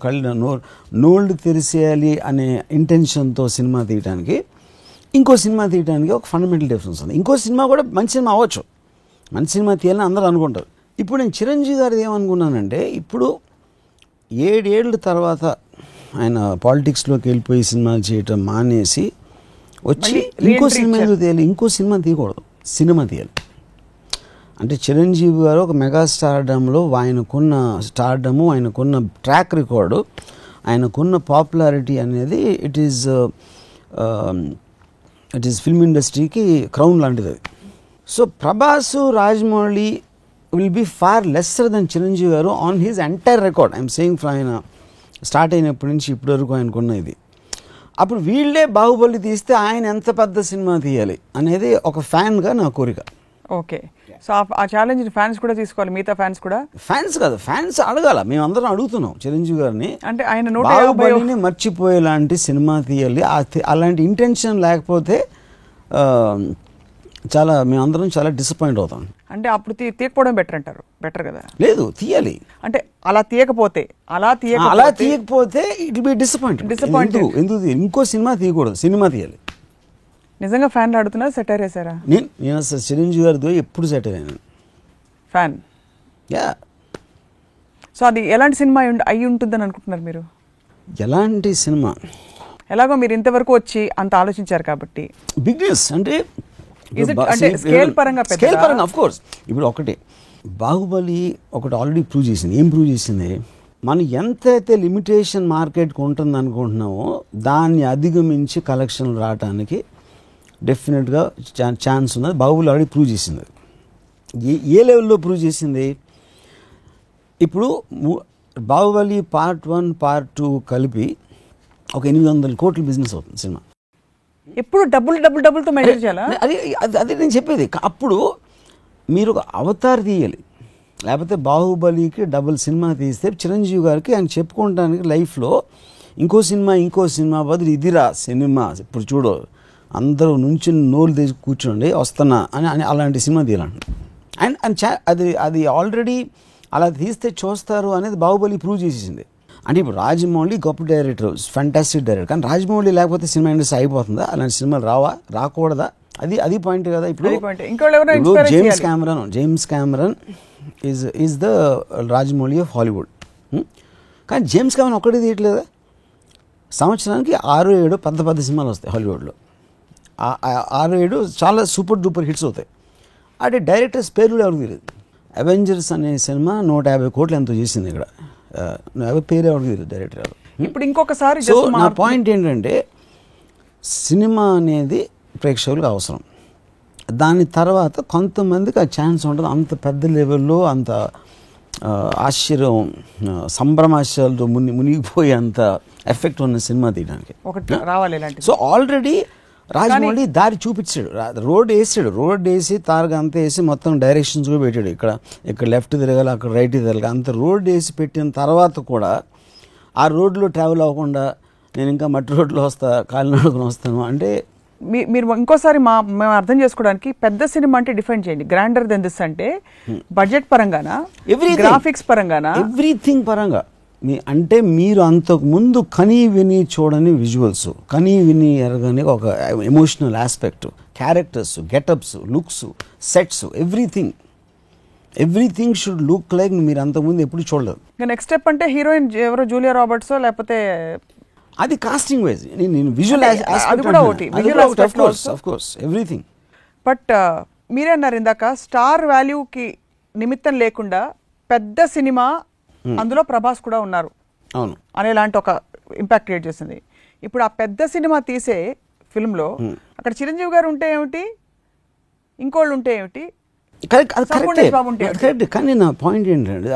నోళ్ళు తెరిసేయాలి అనే ఇంటెన్షన్తో సినిమా తీయడానికి ఇంకో సినిమా తీయడానికి ఒక ఫండమెంటల్ డిఫరెన్స్ ఉంది. ఇంకో సినిమా కూడా మంచి సినిమా అవ్వచ్చు, మంచి సినిమా తీయాలని అందరూ అనుకుంటారు. ఇప్పుడు నేను చిరంజీవి గారిది ఏమనుకున్నానంటే, ఇప్పుడు 7 ఏళ్ళ తర్వాత ఆయన పాలిటిక్స్లోకి వెళ్ళిపోయి సినిమాలు చేయటం మానేసి వచ్చి ఇంకో సినిమా తీయాలి, ఇంకో సినిమా తీయకూడదు, సినిమా తీయాలి. అంటే చిరంజీవి గారు ఒక మెగా స్టార్డమ్లో ఆయనకున్న స్టార్డము, ఆయనకున్న ట్రాక్ రికార్డు, ఆయనకున్న పాపులారిటీ అనేది ఇట్ ఈజ్ ఫిల్మ్ ఇండస్ట్రీకి క్రౌన్ లాంటిది అది. So Prabhas, Rajamouli will be far lesser than Chiranjeevi garu on his entire record. I'm saying from ఆయన స్టార్ట్ అయినప్పటి నుంచి ఇప్పటి వరకు ఆయనకున్న ఇది. అప్పుడు వీళ్ళే బాహుబలి తీస్తే ఆయన ఎంత పెద్ద సినిమా తీయాలి అనేది ఒక ఫ్యాన్గా నా కోరిక. ఓకే, సో ఆ ఛాలెంజ్ ఫ్యాన్స్ కూడా తీసుకోవాలి, మిగతా ఫ్యాన్స్ కూడా. ఫ్యాన్స్ కాదు, ఫ్యాన్స్ అడగాల, మేమందరం అడుగుతున్నాం చిరంజీవి గారిని, అంటే ఆయన బాహుబలిని మర్చిపోయేలాంటి సినిమా తీయాలి. అలాంటి ఇంటెన్షన్ లేకపోతే మేమందరం చాలా డిసప్పాయింట్ అవుతాం. అంటే అప్పుడు తీయకపోవడం బెటర్ అంటారు, బెటర్ కదా? లేదు, తీయాలి. అంటే అలా తీయకపోతే ఇట్ బి డిసప్పాయింటెడ్. ఎందుకు ఇంకో సినిమా తీయకూడదు, సినిమా తీయాలి. నిజంగా ఫ్యాన్లు ఆడుతున్నారు, సెటైర్ వేసారా? నేను అసలు చిరంజీవి గారితో ఎప్పుడు సెటైర్ అయినాను, ఫ్యాన్. యా. సో అది ఎలాంటి సినిమా అయి ఉంటుందని అనుకుంటున్నారు మీరు? ఎలాంటి సినిమా, ఎలాగో మీరు ఇంతవరకు వచ్చి అంత ఆలోచించారు కాబట్టి బిగ్నెస్ అంటే స్కేల్ పరంగా ఆఫ్ కోర్స్. ఇప్పుడు ఒకటే బాహుబలి ఒకటి ఆల్రెడీ ప్రూవ్ చేసింది. ఏం ప్రూవ్ చేసింది? మనం ఎంతైతే లిమిటేషన్ మార్కెట్కి ఉంటుంది అనుకుంటున్నామో దాన్ని అధిగమించి కలెక్షన్లు రావడానికి డెఫినెట్గా ఛాన్స్ ఉన్నది. బాహుబలి ఆల్రెడీ ప్రూవ్ చేసింది. ఏ లెవెల్లో ప్రూవ్ చేసింది? ఇప్పుడు బాహుబలి పార్ట్ 1, పార్ట్ 2 కలిపి ఒక 800 కోట్ల బిజినెస్ అవుతుంది సినిమా. ఎప్పుడు డబ్బులతో మెజర్ చేయాలా? అదే నేను చెప్పేది. అప్పుడు మీరు ఒక అవతార్ తీయాలి, లేకపోతే బాహుబలికి డబుల్ సినిమా తీస్తే చిరంజీవి గారికి ఆయన చెప్పుకోవడానికి లైఫ్లో ఇంకో సినిమా బదులు ఇదిరా సినిమా, ఇప్పుడు చూడు అందరూ నుంచి నోరు తీసి కూర్చోండి వస్తున్నా అని అలాంటి సినిమా తీయాలంట. అండ్ అది ఆల్రెడీ అలా తీస్తే చూస్తారు అనేది బాహుబలి ప్రూవ్ చేసేసింది. అంటే ఇప్పుడు రాజమౌళి గొప్ప డైరెక్టర్, ఫ్యాంటాస్టిక్ డైరెక్టర్, కానీ రాజమౌళి లేకపోతే సినిమా ఇండస్ట్రీ అయిపోతుందా? అలాంటి సినిమాలు రాకూడదా? అది పాయింట్ కదా. ఇప్పుడు James Cameron is the Rajamouli of Hollywood. కానీ జేమ్స్ కెమెరన్ ఒక్కడే తీయట్లేదా? సంవత్సరానికి 6-7 పెద్ద సినిమాలు వస్తాయి హాలీవుడ్లో. 6-7 చాలా సూపర్ డూపర్ హిట్స్ అవుతాయి. అంటే డైరెక్టర్స్ పేర్లు ఎవరికి తెలియదు. అవెంజర్స్ అనే సినిమా 150 కోట్లు ఎంతో చేసింది ఇక్కడ. పేరు ఎవరికి తెలియదు, డైరెక్టర్ ఎవరు. ఇప్పుడు ఇంకొకసారి సో నా పాయింట్ ఏంటంటే సినిమా అనేది ప్రేక్షకులకు అవసరం. దాని తర్వాత కొంతమందికి ఆ ఛాన్స్ ఉంటుంది. అంత పెద్ద లెవెల్లో అంత ఆశ్చర్యం సంభ్రమాశ్యాలతో మునిగిపోయి అంత ఎఫెక్ట్ ఉన్న సినిమా తీయడానికి రావాలి. సో ఆల్రెడీ రాజమౌళి దారి చూపించాడు, రోడ్ వేసి తారగా అంతా వేసి మొత్తం డైరెక్షన్స్ కూడా పెట్టాడు. ఇక్కడ లెఫ్ట్ తిరగాలి, అక్కడ రైట్ తిరగాలి, అంత రోడ్ వేసి పెట్టిన తర్వాత కూడా ఆ రోడ్లో ట్రావెల్ అవ్వకుండా నేను ఇంకా మట్టి రోడ్లో కాలినడకన వస్తాను అంటే మీరు ఇంకోసారి మేము అర్థం చేసుకోవడానికి పెద్ద సినిమా అంటే డిఫైన్ చేయండి. గ్రాండర్ దెన్ దిస్ అంటే బడ్జెట్ పరంగానా, గ్రాఫిక్స్ పరంగానా, ఎవ్రీథింగ్ పరంగా. అంటే మీరు అంతకు ముందు కనీ విని చూడని విజువల్స్, కనీ విని ఎరగని ఒక emotional aspect, characters, getups, looks, sets, everything should look like మీరు అంతకుముందు ఎప్పుడు చూడలేదు. నెక్స్ట్ స్టెప్ అంటే హీరోయిన్ ఎవరో జూలియా రాబర్ట్స్ లేకపోతే అది కాస్టింగ్ వైజ్, నేను విజువల్ ఎవ్రీథింగ్. బట్ మీరే అన్నారు ఇందాక స్టార్ వాల్యూకి నిమిత్తం లేకుండా పెద్ద సినిమా అందులో ప్రభాస్ కూడా ఉన్నారు అనేలాంటి ఒక ఇంపాక్ట్ క్రియేట్ చేసింది. ఇప్పుడు ఆ పెద్ద సినిమా తీసే ఫిల్మ్లో అక్కడ చిరంజీవి గారు ఉంటే ఏమిటి, ఇంకోళ్ళు ఉంటే ఏమిటి, కరెక్ట్. కానీ నా పాయింట్ ఏంటంటే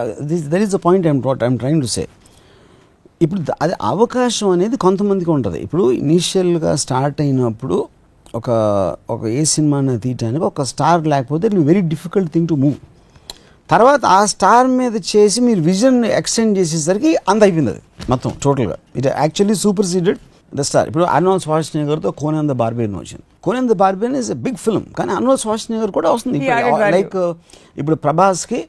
that is the point I'm trying to say. ఇప్పుడు అది అవకాశం అనేది కొంతమందికి ఉంటుంది. ఇప్పుడు ఇనీషియల్గా స్టార్ట్ అయినప్పుడు ఒక ఏ సినిమాని తీయటానికి ఒక స్టార్ లేకపోతే it very difficult thing to move. తర్వాత ఆ స్టార్ మీద చేసి మీరు విజన్ ఎక్స్టెండ్ చేసేసరికి అంత అయిపోయింది అది మొత్తం టోటల్గా. It actually superseded the star. ఇప్పుడు అర్నాల్డ్ ష్వార్జ్నెగర్తో కోనాన్ ద బార్బేరియన్ వచ్చింది. Conan the Barbarian is a big film, కానీ అర్నాల్డ్ ష్వార్జ్నెగర్ కూడా వస్తుంది. లైక్ ఇప్పుడు ప్రభాస్కి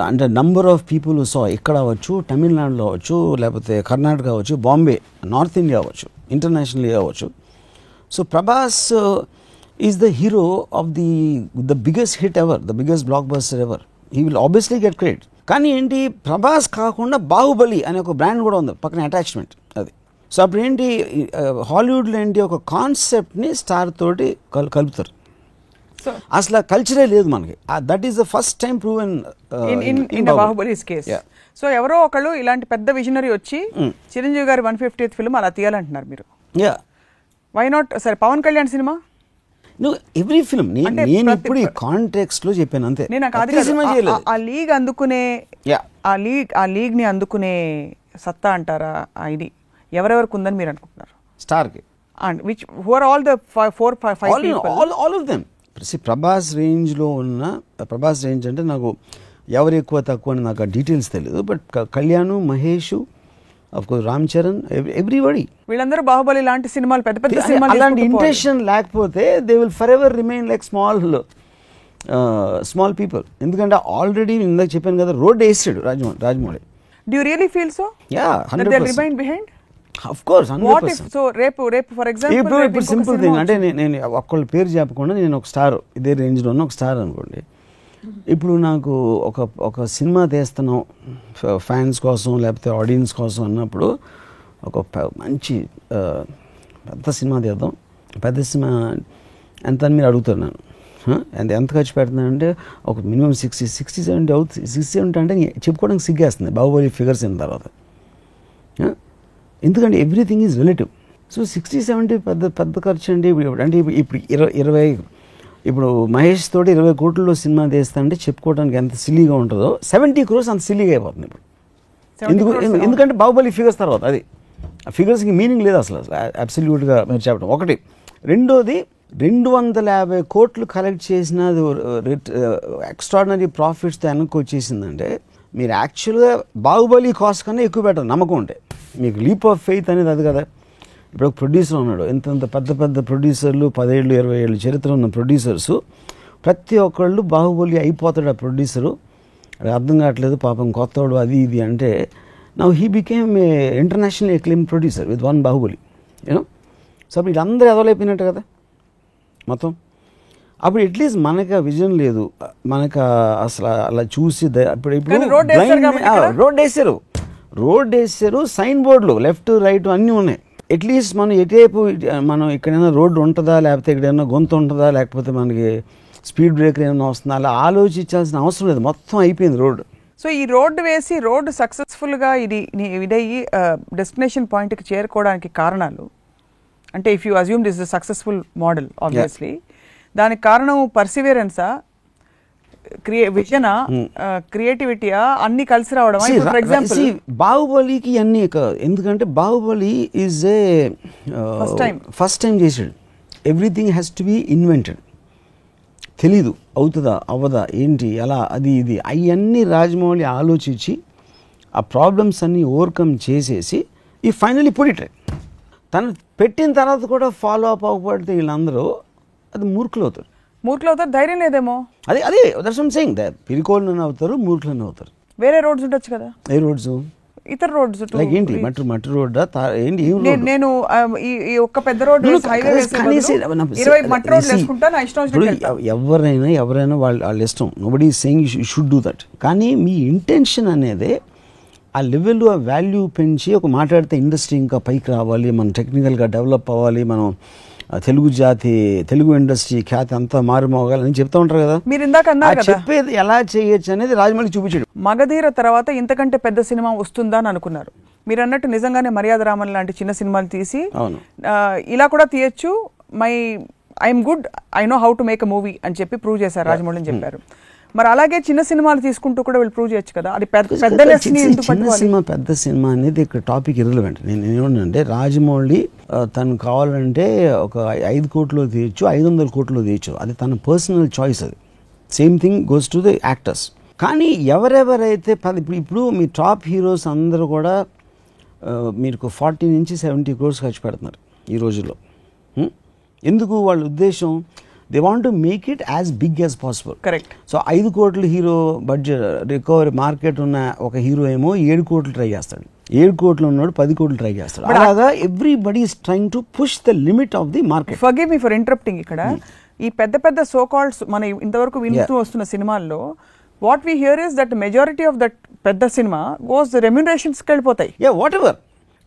అంటే నంబర్ ఆఫ్ పీపుల్ సో ఇక్కడ అవ్వచ్చు, తమిళనాడులో అవ్వచ్చు, లేకపోతే కర్ణాటక అవ్వచ్చు, బాంబే, నార్త్ ఇండియా అవ్వచ్చు, ఇంటర్నేషనల్లీ అవ్వచ్చు. So Prabhas is the hero of the biggest hit ever, the biggest block buster ever. He will obviously get credit. కానీ ఏంటి, ప్రభాస్ కాకుండా బాహుబలి అనే ఒక బ్రాండ్ కూడా ఉంది పక్కన అటాచ్మెంట్ అది. సో అప్పుడు ఏంటి, హాలీవుడ్లో ఏంటి, ఒక కాన్సెప్ట్ని స్టార్ తోటి కలుపుతారు. అసలు కల్చరే లేదు మనకి. That is the first time proven in Baahubali's case. So ఎవరో ఒకళ్ళు ఇలాంటి పెద్ద విజనరీ వచ్చి చిరంజీవి గారి 150th ఫిల్మ్ అలా తీయాలంటున్నారు మీరు. Why not? సరే, Pawan Kalyan cinema every film నేను ఇప్పుడు ఈ కాంటెక్స్ట్ లో చెప్పాను అంతే. నేను ఆ లీగ్ అందుకునే ఆ లీగ్ ని అందుకునే సత్తా అంటారా ఇది ఎవరెవరికి ఉందని మీరు అనుకుంటున్నారు? స్టార్ కి and which who are all the 4-5 all of them. Prabhas range లో ఉన్న, ప్రభాస్ రేంజ్ అంటే నాకు ఎవరు ఎక్కువ తక్కువ అని నాకు ఆ డీటెయిల్స్ తెలియదు. But Kalyan, Mahesh, of course Ram Charan, everybody, వీళ్ళందరూ బాహుబలి లాంటి సినిమాలు పెద్ద పెద్ద సినిమాలు అలాంటి ఇంటెన్షన్ లేకపోతే they will for ever remain like small people. ఎందుకంటే ఆల్రెడీ ఇందాక చెప్పాను కదా, రోడ్ వేసాడు Rajamouli. Do you really feel so? Yeah, 100%. That they'll remain behind? Of course, 100%. What if, so రేపు for example, ఇప్పుడు సింపుల్ థింగ్ అంటే నేను ఒక్కళ్ళ పేరు చెప్పకుండా నేను ఒక స్టార్, ఇదే రేంజ్లో ఉన్న ఒక స్టార్ అనుకోండి. ఇప్పుడు నాకు ఒక సినిమా తీస్తున్నాం ఫ్యాన్స్ కోసం లేకపోతే ఆడియన్స్ కోసం అన్నప్పుడు ఒక మంచి పెద్ద సినిమా తీద్దాం. పెద్ద సినిమా ఎంత అని మీరు అడుగుతారు నన్ను. ఎంత ఖర్చు పెడుతున్నానంటే ఒక మినిమం 60-70 అవుతుంది. 60-70 అంటే చెప్పుకోవడానికి సిగ్గేస్తుంది బాహుబలి ఫిగర్స్ అయిన తర్వాత. ఎందుకంటే ఎవ్రీథింగ్ ఈజ్ రిలేటివ్. సో 60-70 పెద్ద ఖర్చు అండి. అంటే ఇప్పుడు 20 ఇప్పుడు మహేష్ తోటి 20 కోట్లలో సినిమా తీస్తా అంటే చెప్పుకోవడానికి ఎంత సిల్లీగా ఉంటుందో 70 crores అంత సిల్లీగా అయిపోతుంది ఇప్పుడు. ఎందుకంటే బాహుబలి ఫిగర్స్ తర్వాత అది ఆ ఫిగర్స్కి మీనింగ్ లేదు అసలు అబ్సల్యూట్గా మీరు చెప్పడం. ఒకటి. రెండోది, 250 కోట్లు కలెక్ట్ చేసిన ఎక్స్ట్రాడినరీ ప్రాఫిట్స్తో వెనక్కి వచ్చేసిందంటే మీరు యాక్చువల్గా బాహుబలి కాస్ట్ కన్నా ఎక్కువ పెట్టరు నమ్మకం ఉంటే. మీకు లీప్ ఆఫ్ ఫెయిత్ అనేది అది కదా. ఇప్పుడు ఒక ప్రొడ్యూసర్ ఉన్నాడు, ఎంతంత పెద్ద ప్రొడ్యూసర్లు 10 ఏళ్ళు 20 ఏళ్ళు చరిత్ర ఉన్న ప్రొడ్యూసర్సు, ప్రతి ఒక్కళ్ళు బాహుబలి అయిపోతాడు ఆ ప్రొడ్యూసరు. అది అర్థం కావట్లేదు పాపం కొత్తవాడు అది ఇది అంటే now he became a international ఎక్లెయిమ్ producer with one Baahubali you know. So అప్పుడు వీళ్ళందరూ ఎదవలైపోయినట్టు కదా మొత్తం. అప్పుడు అట్లీస్ట్ మనకు ఆ విజన్ లేదు, మనకు అసలు అలా చూసి ఇప్పుడు రోడ్ వేసారు, సైన్ బోర్డులు లెఫ్ట్ రైట్ అన్నీ ఉన్నాయి. అట్లీస్ట్ మనం ఎటువైపు మనం ఎక్కడైనా రోడ్డు ఉంటుందా, లేకపోతే ఎక్కడైనా గొంతు ఉంటుందా, లేకపోతే మనకి స్పీడ్ బ్రేకర్ ఏమైనా వస్తుందా, అలా ఆలోచించాల్సిన అవసరం లేదు. మొత్తం అయిపోయింది రోడ్డు. సో ఈ రోడ్డు వేసి రోడ్డు సక్సెస్ఫుల్గా ఇదయ్యి డెస్టినేషన్ పాయింట్కి చేరుకోవడానికి కారణాలు అంటే if you assume this is successful model obviously, దానికి కారణం పర్సివియరెన్సా, విజనా, క్రియేటివిటీయా, అన్ని కలిసి రావడం? ఫర్ ఎగ్జాంపుల్ బాహుబలికి అన్ని, ఎందుకంటే Baahubali is a first time చేసాడు. Everything has to be invented. తెలీదు అవుతుందా అవ్వదా ఏంటి ఎలా అది ఇది అవన్నీ రాజమౌళి ఆలోచించి ఆ ప్రాబ్లమ్స్ అన్నీ ఓవర్కమ్ చేసేసి ఈ ఫైనలీ పుట్ తను పెట్టిన తర్వాత కూడా ఫాలో అప్ అవ్వబడితే వీళ్ళందరూ అది మూర్ఖులు అవుతారు. ధైర్యం లేదేమో. అదే దట్స్ వాట్ ఐమ్ సేయింగ్. పిరికోళ్ళని అవుతారు, మూర్ఖులని అవుతారు. వేరే రోడ్స్ ఉండొచ్చు కదా. ఏ రోడ్స్? ఇతర రోడ్స్ లైక్ ఏంటి, మట్టి రోడ్డా ఏంటి? నేను ఈ ఒక్క పెద్ద రోడ్డు ఎవరైనా వాళ్ళ ఇష్టం. Nobody is saying you should do that. కానీ మీ ఇంటెన్షన్ అనేది ఆ లెవెల్ ఆ వాల్యూ పెంచి ఒక మాట్లాడితే ఇండస్ట్రీ ఇంకా పైకి రావాలి, మనం టెక్నికల్గా డెవలప్ అవ్వాలి, మనం తెలుగు ఇండస్ట్రీ ఖ్యాతి అంతా మారుమోగాలని చెప్తా ఉంటారు కదా. మీరు ఇందాక అన్నారు కదా, చెప్పేది ఎలా చేయొచ్చు అనేది రాజమౌళి చూపించాడు. మగధీర తర్వాత ఇంతకంటే పెద్ద సినిమా వస్తుందా అని అనుకున్నారు. మీరు అన్నట్టు నిజంగానే మర్యాద రామన్ లాంటి చిన్న సినిమాలు తీసి ఇలా కూడా తీయచ్చు, I'm good, I know how to make a movie అని చెప్పి ప్రూవ్ చేశారు రాజమౌళి అని చెప్పారు. మరి అలాగే చిన్న సినిమాలు తీసుకుంటూ కూడా వీళ్ళు ప్రూవ్ చేయొచ్చు కదా. అది పెద్ద లెస్ని ఎందుకు చిన్న పట్టుకోవాలి? సినిమా పెద్ద సినిమా అనేది ఇక్కడ టాపిక్ ఇర్రెలవెంట్. నేను ఏమంటే రాజమౌళి తను కావాలంటే ఒక 5 కోట్లు తీయచ్చు, 500 కోట్లు తీయచ్చు, అది తన పర్సనల్ చాయిస్. అది same thing goes to the actors. కానీ ఎవరెవరైతే ఇప్పుడు మీ టాప్ హీరోస్ అందరూ కూడా మీకు 40 నుంచి 70 crores ఖర్చు పెడుతున్నారు ఈ రోజుల్లో. ఎందుకు? వాళ్ళ ఉద్దేశం they want to make it as big as possible. Correct. So 5 కోట్ల హీరో బడ్జెట్ రికవరీ మార్కెట్ ఉన్న ఒక హీరో ఏమో 7 కోట్లు ట్రై చేస్తాడు, 7 కోట్లు ఉన్నాడు 10 కోట్లు ట్రై చేస్తాడు. అలాగా everybody is trying to push the limit of the market. Forgive me for interrupting. ఇక్కడ ఈ పెద్ద పెద్ద సో కాల్డ్ మన ఇంతవరకు వింటూ వస్తున్న సినిమాల్లో what we here is that majority of that పెద్ద సినిమా గోస్ రెమ్యునరేషన్స్ కి వెళ్ళిపోతాయి. What ever.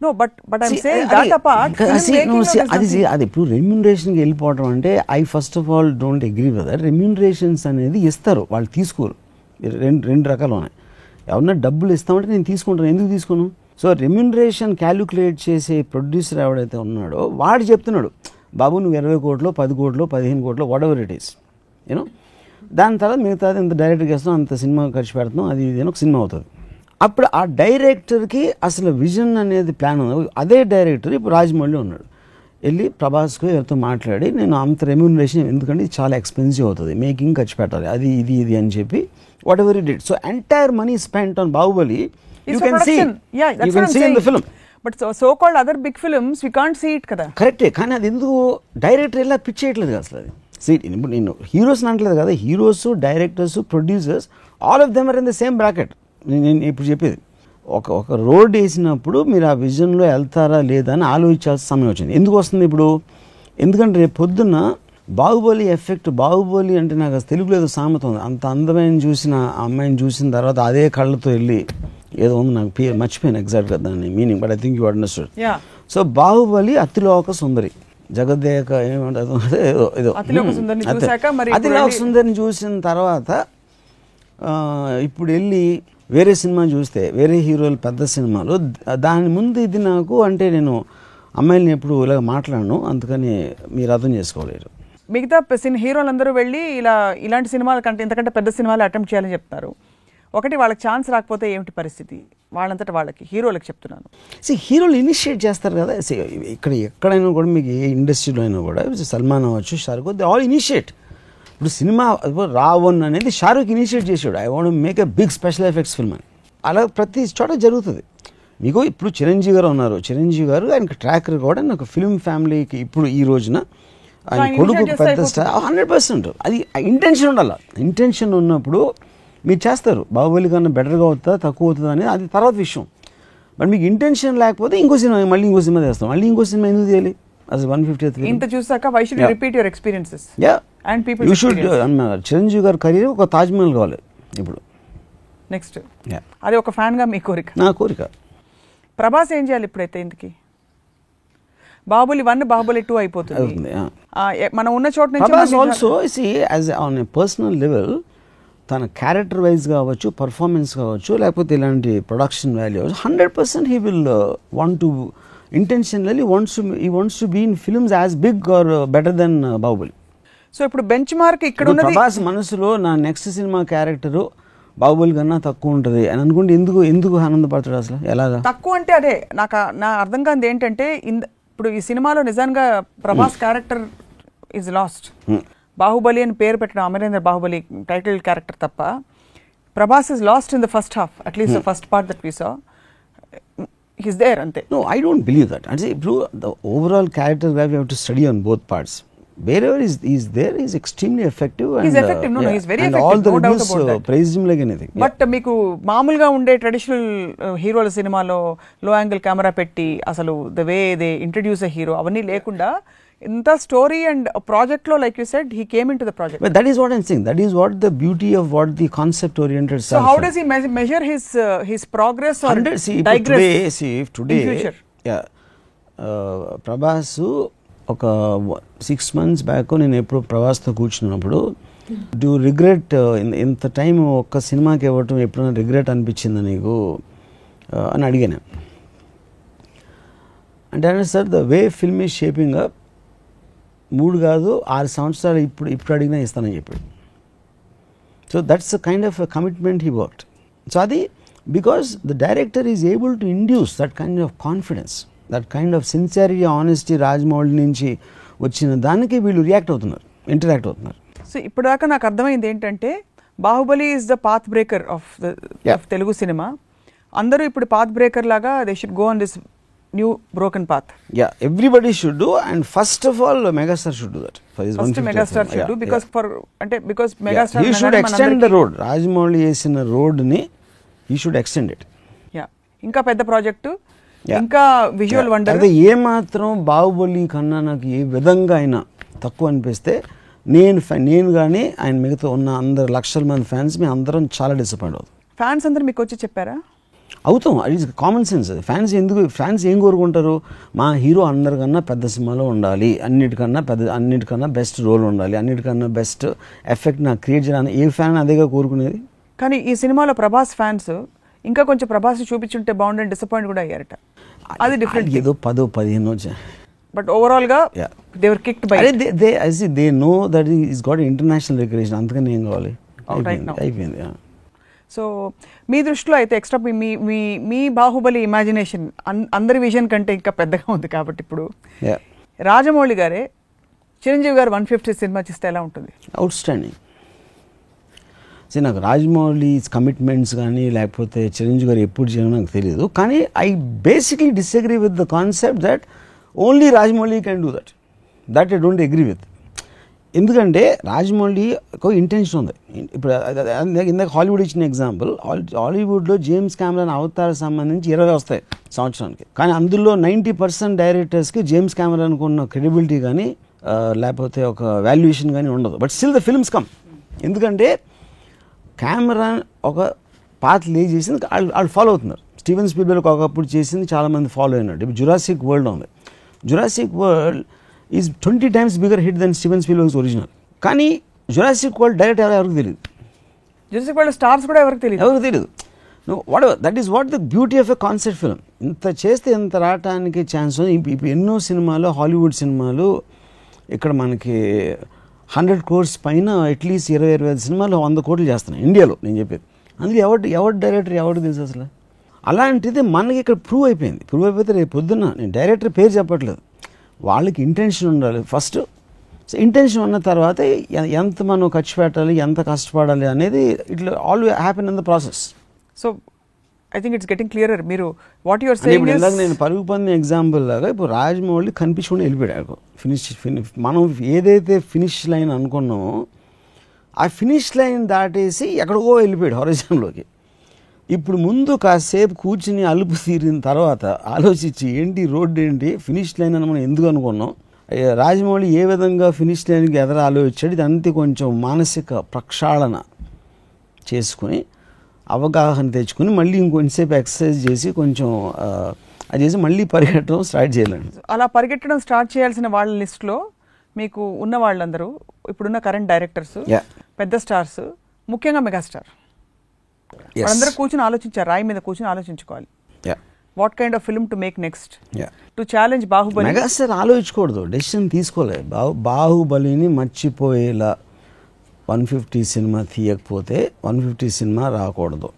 No, but I'm saying that apart. అది ఇప్పుడు రెమ్యూనరేషన్కి వెళ్ళిపోవడం అంటే I first of all don't agree with that. Remunerations అనేది ఇస్తారు, వాళ్ళు తీసుకోరు. రెండు రకాలు ఉన్నాయి. ఎవరన్నా డబ్బులు ఇస్తామంటే నేను తీసుకుంటాను, ఎందుకు తీసుకోను? సో రెమ్యూనరేషన్ క్యాలిక్యులేట్ చేసే ప్రొడ్యూసర్ ఎవడైతే ఉన్నాడో వాడు చెప్తున్నాడు, బాబు నువ్వు 20 కోట్లు 10 కోట్లు 15 కోట్లు what ever it is you know, దాని తర్వాత మిగతాది ఇంత డైరెక్ట్గా వేస్తాం, అంత సినిమా ఖర్చు పెడతాం, అది ఇది ఒక సినిమా అవుతుంది. అప్పుడు ఆ డైరెక్టర్కి అసలు విజన్ అనేది ప్లాన్ ఉంది. అదే డైరెక్టర్ ఇప్పుడు రాజమౌళి ఉన్నాడు, వెళ్ళి ప్రభాస్కు ఎవరితో మాట్లాడి నేను అంత రెమ్యూనరేషన్ ఎందుకంటే ఇది చాలా ఎక్స్పెన్సివ్ అవుతుంది, మేకింగ్ ఖర్చు పెట్టాలి, అది ఇది అని చెప్పి whatever it did. So entire money spent on Baahubali you can see in the film. But so called other big films we can't see it కదా. కరెక్టే, కానీ అది ఎందుకు డైరెక్టర్ ఇలా పిచ్ చేయట్లేదు అసలు. అది సీ ఇప్పుడు నేను హీరోస్ అనట్లేదు కదా, heroes directors producers all of them are in the same bracket. నేను ఇప్పుడు చెప్పేది ఒక రోడ్ వేసినప్పుడు మీరు ఆ విజన్లో వెళ్తారా లేదా అని ఆలోచించాల్సిన సమయం వచ్చింది. ఎందుకు వస్తుంది ఇప్పుడు? ఎందుకంటే రేపు పొద్దున్న బాహుబలి ఎఫెక్ట్, బాహుబలి అంటే నాకు అసలు తెలుగులో ఏదో సామెత ఉంది, అంత అందమైన చూసిన అమ్మాయిని చూసిన తర్వాత అదే కళ్ళతో వెళ్ళి ఏదో ఉంది, నాకు పేరు మర్చిపోయాను ఎగ్జాక్ట్గా దాన్ని meaning, but I think you understood. So Baahubali అతిలోక సుందరి జగదేక ఏమంటే ఏదో అతిలోక సుందరిని చూసిన తర్వాత ఇప్పుడు వెళ్ళి వేరే సినిమా చూస్తే వేరే హీరోలు పెద్ద సినిమాలు, దాని ముందు ఇది నాకు అంటే నేను అమ్మాయిని ఎప్పుడు ఇలాగ మాట్లాడను, అందుకని మీరు అర్థం చేసుకోలేరు. మిగతా హీరోలందరూ వెళ్ళి ఇలాంటి సినిమాల కంటే ఇంతకంటే పెద్ద సినిమాలు అటెంప్ట్ చేయాలని చెప్తారు. ఒకటి వాళ్ళకి ఛాన్స్ రాకపోతే ఏమిటి పరిస్థితి? వాళ్ళంతటా వాళ్ళకి హీరోలకు చెప్తున్నాను. హీరోలు ఇనిషియేట్ చేస్తారు కదా. ఇక్కడ ఎక్కడైనా కూడా మీకు ఏ ఇండస్ట్రీలో అయినా కూడా సల్మాన్ అవ్వచ్చు, షారుఖ్, దే ఆల్ ఇనిషియేట్. ఇప్పుడు సినిమా రావణ్ అనేది షారుఖ్ ఇనిషియేట్ చేసాడు, I want make a big special effects film అని. అలా ప్రతి చోట జరుగుతుంది. మీకు ఇప్పుడు చిరంజీవి గారు ఉన్నారు, చిరంజీవి గారు ఆయనకి ట్రాక్ రికార్డ్ అని ఒక ఫిల్మ్ ఫ్యామిలీకి ఇప్పుడు ఈ రోజున ఆయన కొడుకు పెద్ద స్టార్ 100%. అది ఇంటెన్షన్ ఉండాలి. ఇంటెన్షన్ ఉన్నప్పుడు మీరు చేస్తారు. బాహుబలి కన్నా బెటర్గా అవుతుందా తక్కువ అవుతుందా అనేది అది తర్వాత విషయం. బట్ మీకు ఇంటెన్షన్ లేకపోతే ఇంకో సినిమా మళ్ళీ ఇంకో సినిమా చేస్తాం, మళ్ళీ ఇంకో సినిమా ఎందుకు చేయాలి? అసలు 153 ఇంత చూసాక why should you repeat your experiences and people you should. Chiranjeevi గారి కెరీర్ ఒక తాజ్ మహల్ కావాలి ఇప్పుడు నెక్స్ట్. అది ఒక ఫ్యాన్ గా మీ కోరిక? నా కోరిక. ప్రభాస్ ఏం చేయాలి ఇప్పుడైతే? ఇంతకి బాహుబలి 1 బాహుబలి 2 అయిపోతుంది, మనం ఉన్న చోట నుంచి. Prabhas also see as on a personal level తన క్యారెక్టర్ వైజ్ కావచ్చు, పర్ఫార్మెన్స్ కావచ్చు, లేకపోతే ఇలాంటి production value 100% he will want to intentionally he wants to be in films as big or better than Baahubali. So ఇప్పుడు బెంచ్ మార్క్ ఇక్కడ ఉన్నది. ప్రభాస్ మనసులో నా నెక్స్ట్ సినిమా క్యారెక్టర్ బాహుబలి కన్నా తక్కువ ఉంటుంది అని అనుకుంటే ఎందుకు ఆనందపడతాడు అసలు? ఎలాగా తక్కువ అంటే? అదే నా అర్థం కాదు ఏంటంటే, ఇప్పుడు ఈ సినిమాలో నిజంగా Prabhas character is lost. Baahubali అని పేరు పెట్టడం అమరేంద్ర బాహుబలి టైటిల్ క్యారెక్టర్ తప్ప Prabhas is lost in the first half, at least the first part that we saw. He's there ante. No, I don't believe that. And see, the overall character where we have to study on both parts. Wherever he's there, he's extremely effective. He's effective. No, he's very effective. All the reviews praised him like anything. But మీకు మామూలుగా ఉండే traditional హీరోల సినిమాలో low angle camera పెట్టి అసలు the way they introduce a hero అవన్నీ లేకుండా ఇంత స్టోరీ అండ్ ప్రాజెక్ట్ లో, like you said, he came into the project. But that is what I'm saying. That is what the beauty of what the concept oriented. So how does he measure his progress or digress today in future? Yeah, Prabhas ఒక 6 months back నేను ఎప్పుడు ప్రభాస్తో కూర్చున్నప్పుడు do regret ఇంత time ఒక్క సినిమాకి ఇవ్వటం ఎప్పుడైనా regret అనిపించిందా నీకు అని అడిగాను. అంటే sir the way film is shaping up 3 కాదు 6 సంవత్సరాలు ఇప్పుడు అడిగినా ఇస్తానని చెప్పాడు. So that's a kind of a commitment he worked. So అది because the director is able to induce that kind of confidence, that kind of sincerity, honesty Rajamouli నుంచి వచ్చిన దానికి వీళ్ళు రియాక్ట్ అవుతున్నారు, ఇంటరాక్ట్ అవుతున్నారు. సో ఇప్పటిదాకా నాకు అర్థమైంది ఏంటంటే Baahubali is the path breaker of Telugu cinema. అందరూ ఇప్పుడు పాత్ బ్రేకర్ లాగా they should go on this new broken path. Yeah, everybody should do, and first of all megastar should do that for his 150th megastar should do because for అంటే because megastar he should extend the road. Rajamouli వేసిన road ని he should extend it. Yeah, ఇంకా పెద్ద project, ఇంకా visual wonder. అదే ఏ మాత్రం బాహుబలి కన్నా నాకు ఏ విధంగా అయినా తక్కువ అనిపిస్తే నేను కానీ ఆయన మిగతా ఉన్న అందరు లక్షల మంది ఫ్యాన్స్ మేము అందరం చాలా డిసప్పాయింట్ అవుతాం. ఫ్యాన్స్ అందరూ మీకు వచ్చి చెప్పారా? అవుతాం, అది కామన్ సెన్స్. అది ఫ్యాన్స్ ఏం కోరుకుంటారు, మా హీరో అందరికన్నా పెద్ద సినిమాలో ఉండాలి, అన్నిటికన్నా బెస్ట్ రోల్ ఉండాలి, అన్నిటికన్నా బెస్ట్ ఎఫెక్ట్ నాకు క్రియేట్ చేయాలని ఏ ఫ్యాన్ అదేగా కోరుకునేది. కానీ ఈ సినిమాలో ప్రభాస్ ఫ్యాన్స్ ఇంకా కొంచెం ప్రభాస్ చూపించుంటే బాగుండని డిసప్పాయింట్ కూడా అయ్యారట. అది డిఫరెంట్. ఏదో 10-15 వచ్చాయి. బట్ ఓవరాల్ గా they were kicked by. They know that is got international recognition, అందుకని ఏం కావాలి, అయిపోయింది. సో మీ దృష్టిలో అయితే ఎక్స్ట్రా మీ బాహుబలి ఇమాజినేషన్ అందరి విజన్ కంటే ఇంకా పెద్దగా ఉంది కాబట్టి ఇప్పుడు రాజమౌళి గారే చిరంజీవి గారు 150 సినిమా చేస్తే ఎలా ఉంటుంది? Out standing. నాకు రాజమౌళి కమిట్మెంట్స్ కానీ లేకపోతే చిరంజీవి గారు ఎప్పుడు చేయడం నాకు తెలియదు, కానీ I basically disagree with the concept that only Rajamouli can do that I don't agree with. ఎందుకంటే రాజమౌళి ఒక ఇంటెన్షన్ ఉంది. ఇప్పుడు ఇందాక హాలీవుడ్ ఇచ్చిన ఎగ్జాంపుల్, హాలీవుడ్లో జేమ్స్ కెమెరాన్ అవతార్ సంబంధించి 20 వస్తాయి సంవత్సరానికి, కానీ అందులో 90% డైరెక్టర్స్కి జేమ్స్ కెమెరాన్కి ఉన్న క్రెడిబిలిటీ కానీ లేకపోతే ఒక వాల్యుయేషన్ కానీ ఉండదు. But still the films come. ఎందుకంటే కెమెరాన్ ఒక పాత్ లే చేసింది, వాళ్ళు ఫాలో అవుతున్నారు. స్టీవెన్ స్పీల్బర్గ్ ఒకప్పుడు చేసింది చాలామంది ఫాలో అయినారు. ఇప్పుడు జురాసిక్ వరల్డ్ ఉంది. Jurassic World is 20 times bigger hit than Steven Spielberg's original. కానీ జురాసిక్ వరల్డ్ డైరెక్ట్ ఎవరికి తెలియదు, జురాసిక్ వరల్డ్ స్టార్స్ కూడా ఎవరికి తెలియదు. Whatever that is what the beauty of a concept film. ఇంత చేస్తే ఇంత రావటానికి ఛాన్స్ ఉంది. ఇప్పుడు ఎన్నో సినిమాలు, హాలీవుడ్ సినిమాలు ఇక్కడ మనకి 100 crores పైన అట్లీస్ట్ 20-25 సినిమాలు 100 కోట్లు చేస్తున్నాయి ఇండియాలో. నేను చెప్పేది అందులో ఎవరు డైరెక్టర్ ఎవరికి తెలుసు అసలు. అలాంటిది మనకి ఇక్కడ ప్రూవ్ అయిపోతే రేపు పొద్దున్న నేను డైరెక్టర్ పేరు చెప్పట్లేదు, వాళ్ళకి ఇంటెన్షన్ ఉండాలి ఫస్ట్. సో ఇంటెన్షన్ ఉన్న తర్వాత ఎంత మనం ఖర్చు పెట్టాలి, ఎంత కష్టపడాలి అనేది it all happen in the process. So I think it's getting clearer. మీరు వాట్ యువర్ సేయింగ్ ఇస్, ఇందాక నేను పరుగు పందెం ఎగ్జాంపుల్ లాగా ఇప్పుడు రాజమౌళి కనిపించుకుని వెళ్ళిపోయాడు. ఫినిష్ మనం ఏదైతే ఫినిష్ లైన్ అనుకున్నామో ఆ ఫినిష్ లైన్ దాటేసి ఎక్కడికో వెళ్ళిపోయాడు హొరైజన్లోకి. ఇప్పుడు ముందు కాసేపు కూర్చుని అలుపు తీరిన తర్వాత ఆలోచించి ఏంటి రోడ్డు ఏంటి ఫినిష్ లైన్ అని మనం ఎందుకు అనుకున్నాం, రాజమౌళి ఏ విధంగా ఫినిష్ లైన్కి ఎదురు ఆలోచించాడు, ఇదంతా కొంచెం మానసిక ప్రక్షాళన చేసుకుని అవగాహన తెచ్చుకుని మళ్ళీ ఇంకొంచెంసేపు ఎక్సర్సైజ్ చేసి కొంచెం అది చేసి మళ్ళీ పరిగెట్టడం స్టార్ట్ చేయాలండి. అలా పరిగెట్టడం స్టార్ట్ చేయాల్సిన వాళ్ళ లిస్ట్లో మీకు ఉన్న వాళ్ళందరూ ఇప్పుడున్న కరెంట్ డైరెక్టర్స్, పెద్ద స్టార్స్, ముఖ్యంగా మెగాస్టార్, వాళ్ళందరూ కూర్చొని ఆలోచించారు, రాయి మీద కూర్చొని ఆలోచించుకోవాలి what kind of film to make next to challenge Baahubali. Megastar ఆలోచించకూడదు, డెసిషన్ తీసుకోలేదు. బాహుబలిని మర్చిపోయేలా 150 సినిమా తీయకపోతే 150 సినిమా రాకూడదు.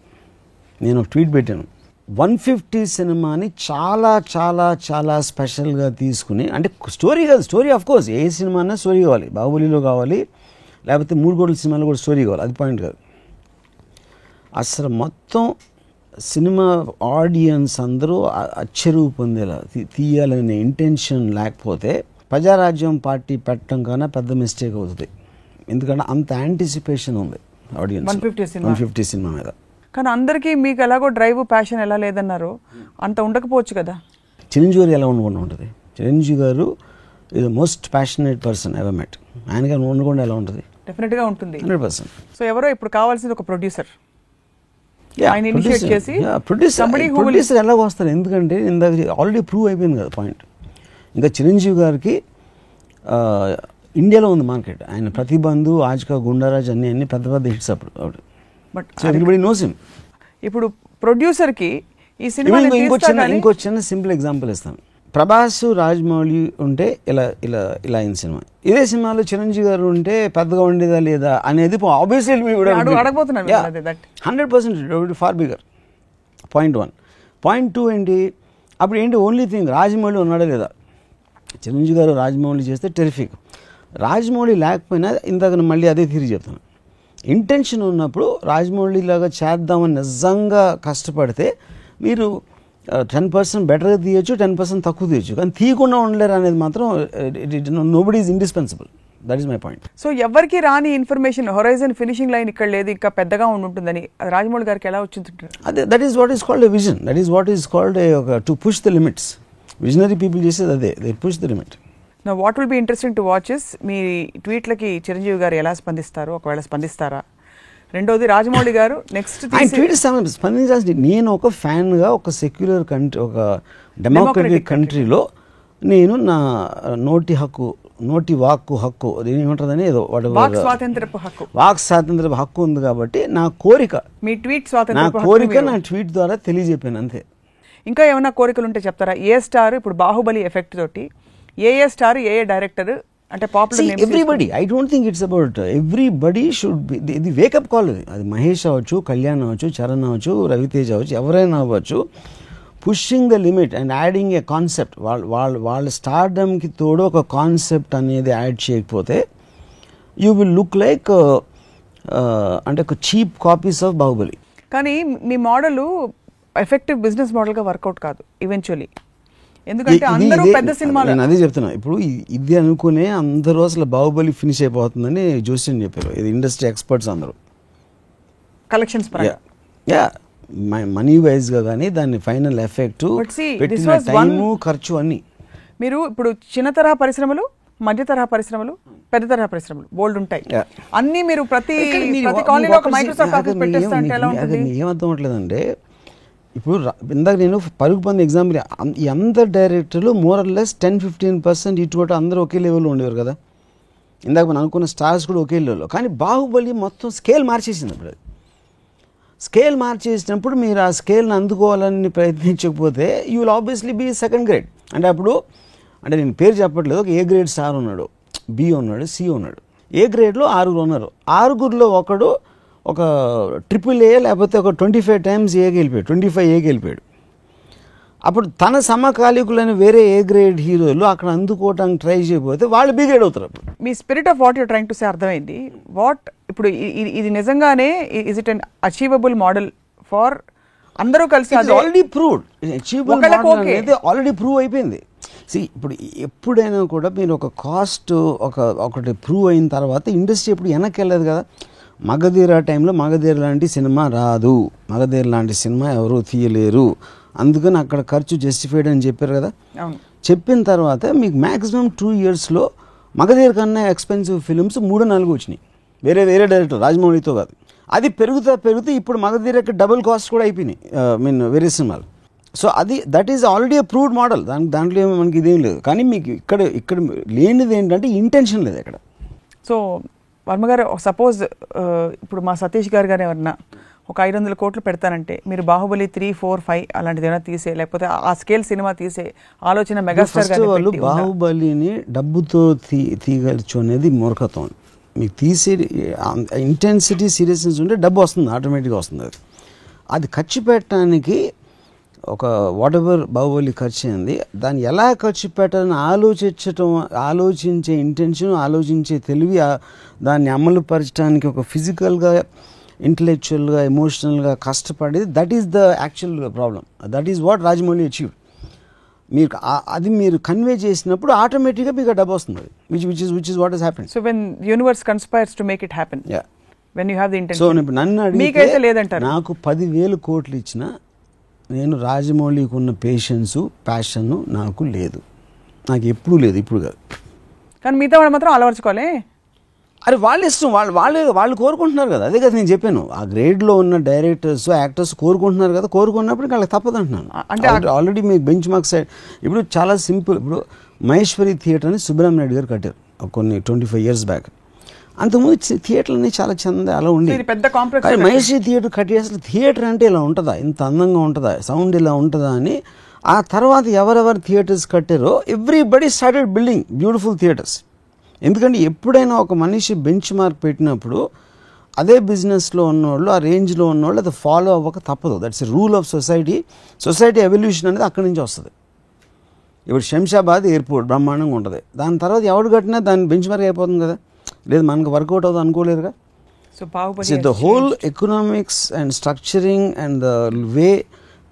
నేను ఒక ట్వీట్ పెట్టాను, 150 సినిమాని చాలా చాలా చాలా స్పెషల్గా తీసుకుని, అంటే స్టోరీ కాదు, story of course A cinema అన్నా స్టోరీ కావాలి, బాహుబలిలో కావాలి, లేకపోతే 3 కోట్ల సినిమాలో కూడా స్టోరీ కావాలి, అది పాయింట్ కాదు. అసలు మొత్తం సినిమా ఆడియన్స్ అందరూ అచ్చరువు పొందేలా తీయాలనే ఇంటెన్షన్ లేకపోతే ప్రజారాజ్యం పార్టీ పెట్టడం కన్నా పెద్ద మిస్టేక్ అవుతుంది. ఎందుకంటే అంత యాంటిసిపేషన్ ఉంది ఆడియన్స్ 150 సినిమా మీద. కానీ అందరికీ మీకు ఎలాగో డ్రైవ్ ప్యాషన్ ఎలా లేదన్నారు, అంత ఉండకపోవచ్చు కదా. చిరంజీవి గారు ఎలా ఉంటుంది, చిరంజీవి గారు is the most passionate person ever met. ఆయన గారు ఉండకుండా ఎలా ఉంటుంది? డెఫినెట్గా ఉంటుంది, 100%. సో ఎవరో ఇప్పుడు కావాల్సింది ఒక ప్రొడ్యూసర్, ప్రొడ్యూసర్ ఎలా వస్తారు, ఎందుకంటే ఇందాక ఆల్రెడీ ప్రూవ్ అయిపోయింది కదా పాయింట్. ఇంకా చిరంజీవి గారికి ఇండియాలో ఉంది మార్కెట్. ఆయన ప్రతిబంధు, ఆజ్కా, గుండారాజ్ అన్ని పెద్ద పెద్ద హిట్స్ అప్పుడు. But everybody knows him. ఇప్పుడు ప్రొడ్యూసర్కి ఈ సినిమా ఇంకో చిన్న సింపుల్ ఎగ్జాంపుల్ ఇస్తాను. ప్రభాస్ రాజమౌళి ఉంటే ఇలా ఇలా ఇలా అయిన సినిమా, ఇదే సినిమాలో చిరంజీవి గారు ఉంటే పెద్దగా ఉండేదా లేదా అనేది obviously 100% far bigger. Point 1. Point 2 ఏంటి, అప్పుడు ఏంటి ఓన్లీ థింగ్ రాజమౌళి ఉన్నాడా లేదా. చిరంజీవి గారు రాజమౌళి చేస్తే టెరిఫిక్, రాజమౌళి లేకపోయినా ఇందాక మళ్ళీ అదే తిరిగి చెప్తాను, ఇంటెన్షన్ ఉన్నప్పుడు రాజమౌళి లాగా చేద్దామని నిజంగా కష్టపడితే మీరు 10% బెటర్గా తీయచ్చు, 10% తక్కువ తీయచ్చు, కానీ తీయకుండా ఉండలేరు అనేది మాత్రం nobody is indispensable. That is my point. So ఎవరికి రాని ఇన్ఫర్మేషన్ హొరైజన్ ఫినిషింగ్ లైన్ ఇక్కడ లేదు, ఇంకా పెద్దగా ఉంటుందని రాజమౌళి గారికి ఎలా వచ్చింది? అదే that is what is called a vision, that is what is called to push the limits. Visionary people చేసేది అదే, దే పుష్ ద లిమిట్. నా what will be interesting to watch is మీ ట్వీట్లకి చిరంజీవి గారు ఎలా స్పందిస్తారు, ఒకవేళ స్పందిస్తారా? రెండోది రాజమౌళి గారు నెక్స్ట్ స్పందించాల్సింది, నేను ఒక ఫ్యాన్గా ఒక సెక్యులర్ కంట్రీ, ఒక డెమోక్రటిక్ కంట్రీలో నేను నా నోటి హక్కు, నోటి వాక్కు హక్కు, ఏమంటుందని ఏదో వాక్ స్వాతంత్రపు హక్కు, వాక్ స్వాతంత్రపు హక్కు ఉంది కాబట్టి నా కోరిక, మీ ట్వీట్ స్వాతంత్రపు నా కోరిక నా ట్వీట్ ద్వారా తెలియజెప్పాను అంతే. ఇంకా ఏమైనా కోరికలు ఉంటే చెప్తారా? ఏ స్టార్ ఇప్పుడు బాహుబలి ఎఫెక్ట్ తోటి ఏ స్టార్ ఏ డైరెక్టర్ అంటే popular names? Everybody, I don't think it's about everybody should be, ఇది వేకప్ కాల్. అది మహేష్ అవ్వచ్చు, కళ్యాణ్ అవ్వచ్చు, చరణ్ అవ్వచ్చు, రవితేజ్ అవ్వచ్చు, ఎవరైనా అవ్వచ్చు, pushing the limit and adding A concept. వాళ్ళ స్టార్డమ్కి తోడు ఒక కాన్సెప్ట్ అనేది యాడ్ చేయకపోతే యూ విల్ లుక్ లైక్ అంటే ఒక చీప్ కాపీస్ ఆఫ్ బాహుబలి. కానీ మీ మోడల్ ఎఫెక్టివ్ బిజినెస్ మోడల్గా వర్కౌట్ కాదు ఈవెన్చువల్లీ, ఎందుకంటే అందరూ పెద్ద సినిమాలు. నేను అదే చెప్తున్నా, ఇప్పుడు ఇది అనుకునే అందరూ అసలు బాహుబలి ఫినిష్ అయిపోతుందని జోస్యన్ చెప్పారు, ఇది ఇండస్ట్రీ ఎక్స్పర్ట్స్ అందరూ. కలెక్షన్స్ మనీ వైజ్గా కానీ దాని ఫైనల్ ఎఫెక్ట్, పెట్టిన టైము, ఖర్చు అన్ని. మీరు ఇప్పుడు చిన్న తరహా పరిశ్రమలు, మధ్య తరహా పరిశ్రమలు, పెద్ద తరహా పరిశ్రమలు బోల్డ్ ఉంటాయి, అన్ని మీరు ప్రతి కాలనీలో ఒక మైక్రోసాఫ్ట్ ఆఫీస్ పెట్టేస్తా అంటే ఎలా ఉంటుంది? ఏమర్థం అవట్లేదంటే, ఇప్పుడు ఇందాక నేను పరుగు పొంది ఎగ్జాంపుల్, ఈ అందరు డైరెక్టర్లు మోరల్లెస్ 10-15% ఇటు అందరూ ఒకే లెవెల్లో ఉండేవారు కదా. ఇందాక మనం అనుకున్న స్టార్స్ కూడా ఒకే లెవెల్లో, కానీ బాహుబలి మొత్తం స్కేల్ మార్చేసింది. అప్పుడు అది స్కేల్ మార్చేసినప్పుడు మీరు ఆ స్కేల్ని అందుకోవాలని ప్రయత్నించకపోతే you will obviously be second grade. అంటే అప్పుడు అంటే నేను పేరు చెప్పట్లేదు, ఒక ఏ గ్రేడ్ స్టార్ ఉన్నాడు, బి ఉన్నాడు, సి ఉన్నాడు, ఏ గ్రేడ్లో 6 ఉన్నారు, 6గురిలో ఒకడు ఒక AAA లేకపోతే ఒక 25 times ఏకి వెళ్ళిపోయాడు, 25 ఏకి వెళ్ళిపోయాడు. అప్పుడు తన సమకాలీకులైన వేరే ఏ గ్రేడ్ హీరోలు అక్కడ అందుకోవడానికి ట్రై చేయకపోతే వాళ్ళు బి గ్రేడ్ అవుతారు. అప్పుడు మీ spirit of what you're trying to say అర్థమైంది. వాట్ ఇప్పుడు ఇది నిజంగానే is it an achievable model for అందరూ కలిసి? ఆల్రెడీ ప్రూవ్డ్, అచీవబుల్ మోడల్ అనేది ఆల్రెడీ ప్రూవ్ అయిపోయింది. ఇప్పుడు ఎప్పుడైనా కూడా మీరు ఒక కాస్ట్ ఒకటి ప్రూవ్ అయిన తర్వాత ఇండస్ట్రీ ఎప్పుడు వెనక్కి వెళ్ళదు కదా. మగధీర టైంలో మగధీర లాంటి సినిమా రాదు, మగధీర లాంటి సినిమా ఎవరు తీయలేరు, అందుకని అక్కడ ఖర్చు జస్టిఫైడ్ అని చెప్పారు కదా. చెప్పిన తర్వాత మీకు మ్యాక్సిమం 2 yearsలో మగధీర కన్నా ఎక్స్పెన్సివ్ ఫిలిమ్స్ 3-4 వచ్చినాయి, వేరే డైరెక్టర్, రాజమౌళితో కాదు. అది పెరుగుతూ ఇప్పుడు మగధీరకి డబుల్ కాస్ట్ కూడా అయిపోయినాయి, వేరే సినిమాలు. So that is already a proved model, దాంట్లో మనకి ఇదేం లేదు. కానీ మీకు ఇక్కడ లేనిది ఏంటంటే ఇంటెన్షన్ లేదు ఇక్కడ. సో వర్మగారు, సపోజ్ ఇప్పుడు మా సతీష్ గారు ఎవరన్నా ఒక 500 కోట్లు పెడతానంటే మీరు బాహుబలి 3, 4, 5 అలాంటిది ఏమైనా తీసే, లేకపోతే ఆ స్కేల్ సినిమా తీసే ఆలోచన మెగాస్టార్ గారు? వాళ్ళు బాహుబలిని డబ్బుతో తీయగలచ్చు అనేది మూర్ఖత్వం. మీకు తీసే ఇంటెన్సిటీ, సీరియస్నెస్ ఉంటే డబ్బు వస్తుంది, ఆటోమేటిక్గా వస్తుంది. అది ఖర్చు పెట్టడానికి ఒక వాట్ ఎవర్ బాహుబలి ఖర్చు అయింది, దాన్ని ఎలా ఖర్చు పెట్టాలని ఆలోచించే ఇంటెన్షన్, ఆలోచించే తెలివి, దాన్ని అమలు పరచడానికి ఒక ఫిజికల్గా, ఇంటలెక్చువల్గా, ఎమోషనల్గా కష్టపడేది, that is the actual problem. That is what Rajamouli achieve. మీరు కన్వే చేసినప్పుడు ఆటోమేటిక్గా మీకు డబ్బు వస్తుంది, which is what has happen. So when universe conspires to make it happen, when you have the intention. So ఇప్పుడు నన్ను అడిగితే లేదంటారు, నాకు 10,000 కోట్లు ఇచ్చినా నేను రాజమౌళికి ఉన్న పేషెన్సు, ప్యాషను నాకు లేదు, నాకు ఎప్పుడూ లేదు, ఇప్పుడు కాదు. కానీ మిగతా వాళ్ళు మాత్రం అలవర్చుకోలే. అరే వాళ్ళ ఇష్టం, వాళ్ళు కోరుకుంటున్నారు కదా. అదే కదా నేను చెప్పాను, ఆ గ్రేడ్లో ఉన్న డైరెక్టర్స్, యాక్టర్స్ కోరుకుంటున్నారు కదా, కోరుకున్నప్పుడు వాళ్ళకి తప్పదు అంటున్నాను. అంటే ఆల్రెడీ మీ బెంచ్ మార్క్ సైడ్ ఇప్పుడు చాలా సింపుల్. ఇప్పుడు మహేశ్వరి థియేటర్ అని సుబ్రహ్మణ్య నాయుడు గారు కట్టారు కొన్ని 25 years బ్యాక్. అంతకుముందు థియేటర్లన్నీ చాలా చంద అలా ఉండేది, పెద్ద కాంప్లెక్స్. మహేశ్వరి థియేటర్ కట్టి అసలు థియేటర్ అంటే ఇలా ఉంటుందా, ఇంత అందంగా ఉంటుందా, సౌండ్ ఇలా ఉంటుందా అని ఆ తర్వాత ఎవరెవరు థియేటర్స్ కట్టారో everybody started building beautiful theatres. ఎందుకంటే ఎప్పుడైనా ఒక మనిషి బెంచ్ మార్క్ పెట్టినప్పుడు అదే బిజినెస్లో ఉన్నవాళ్ళు, ఆ రేంజ్లో ఉన్నవాళ్ళు అది ఫాలో అవ్వక తప్పదు. That's a rule of society. Society evolution అనేది అక్కడి నుంచి వస్తుంది. ఇప్పుడు శంషాబాద్ ఎయిర్పోర్ట్ బ్రహ్మాండంగా ఉంటుంది, దాని తర్వాత ఎవడు కట్టినా దాని బెంచ్ మార్క్ అయిపోతుంది కదా, లేదు మనకు వర్కౌట్ అవుతుంది అనుకోలేరుగా. So Baahubali the whole economics and structuring and the way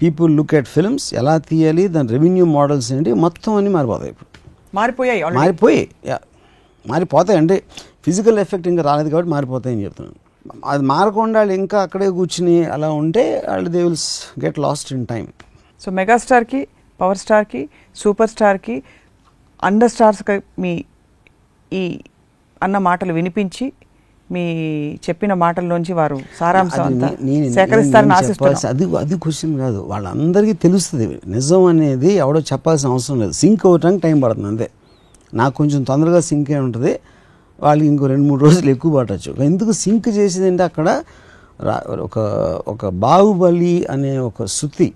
people look at films, ఎలా తీయాలి, దాని రెవెన్యూ మోడల్స్ ఏంటి, మొత్తం అన్నీ మారిపోతాయి. ఇప్పుడు మారిపోతాయి అంటే ఫిజికల్ ఎఫెక్ట్ ఇంకా రాలేదు కాబట్టి మారిపోతాయని చెప్తున్నాను. అది మారకుండా వాళ్ళు ఇంకా అక్కడే కూర్చుని అలా ఉంటే వాళ్ళు they will get lost in time. So మెగాస్టార్కి, పవర్ స్టార్కి, సూపర్ స్టార్కి, అండర్ స్టార్స్కి మీ ఈ అన్న మాటలు వినిపించి మీ చెప్పిన మాటల్లోంచి వారు సారాంశం అంతా సేకరిస్తారని ఆశిస్తున్నాను. అది క్వశ్చన్ కాదు, వాళ్ళందరికీ తెలుస్తుంది నిజం అనేది. ఎవడో చెప్పాల్సిన అవసరం లేదు. సింక్ అవ్వటానికి టైం పడుతుంది అంతే. నాకు కొంచెం తొందరగా సింక్ అయి ఉంటుంది, వాళ్ళకి ఇంకో 2-3 రోజులు ఎక్కువ పట్టచ్చు. ఎందుకు సింక్ చేసేది అంటే అక్కడ ఒక బాహుబలి అనే ఒక శృతి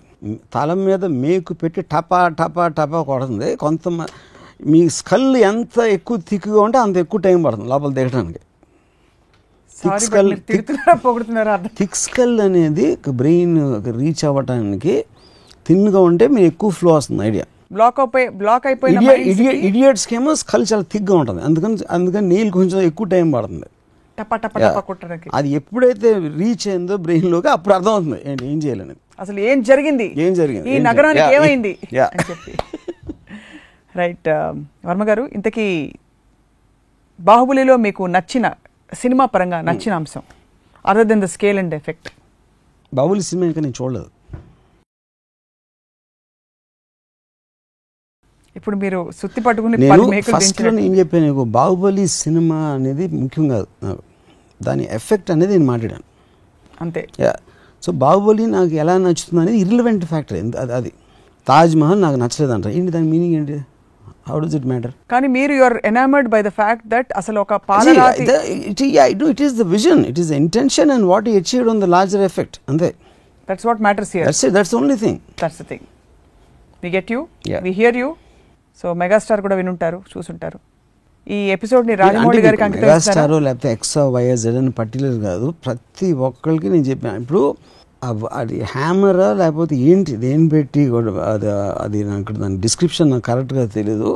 తల మీద మేకు పెట్టి టపా టపా టపా కొడుతుంది. మీ స్కల్ ఎంత ఎక్కువ థిక్గా ఉంటే అంత ఎక్కువ టైం పడుతుంది లోపల దిగడానికి. థిక్ స్కల్ అనేది బ్రెయిన్ రీచ్ అవ్వటానికి థిన్గా ఉంటే మీరు ఎక్కువ ఫ్లో వస్తుంది ఐడియా. ఇడియట్స్కి ఏమో స్కల్ చాలా థిక్గా ఉంటుంది, అందుకని నీళ్ళు కొంచెం ఎక్కువ టైం పడుతుంది. అది ఎప్పుడైతే రీచ్ అయిందో బ్రెయిన్లోకి అప్పుడు అర్థం అవుతుంది ఏం చేయాలని, అసలు ఏం జరిగింది ఈ నగరానికి ఏమైంది అని చెప్పి. రైట్ వర్మ గారు, ఇంతకీ బాహుబలిలో మీకు నచ్చిన సినిమా పరంగా నచ్చిన అంశం other than the scale and effect? Baahubali సినిమా ఇంకా నేను చూడలేదు. ఇప్పుడు మీరు సుత్తి పట్టుకుని ఫస్ట్లో ఏం చెప్పాను, బాహుబలి సినిమా అనేది ముఖ్యం కాదు నాకు, దాని ఎఫెక్ట్ అనేది నేను మాట్లాడాను అంతే. సో బాహుబలి నాకు ఎలా నచ్చుతుంది అనేది ఇర్రిలవెంట్ ఫ్యాక్టర్. అది తాజ్ మహల్ నాకు నచ్చలేదు అంటారు, ఏంటి దాని మీనింగ్ ఏంటి? How does it matter? కానీ మీరు you are enamoured by the fact that అసలు ఒక పాలరాతి it is the vision, it is the intention and what he achieved on the larger effect అంతే. That's what matters here. That's the only thing. That's the thing. We get you, we hear you. So megastar కూడా వినుంటారు, చూసుంటారు. ఈ ఎపిసోడ్ని రాజమౌళి గారికి అంకితం చేస్తారా? Megastar లేకపోతే XYZ అని పర్టికులర్ కాదు, ప్రతి ఒక్కరికి నేను చెప్పాను. ఇప్పుడు అది హ్యామరా లేకపోతే ఏంటి దేని పెట్టి అది నాకు దాని డిస్క్రిప్షన్ నాకు కరెక్ట్గా తెలీదు,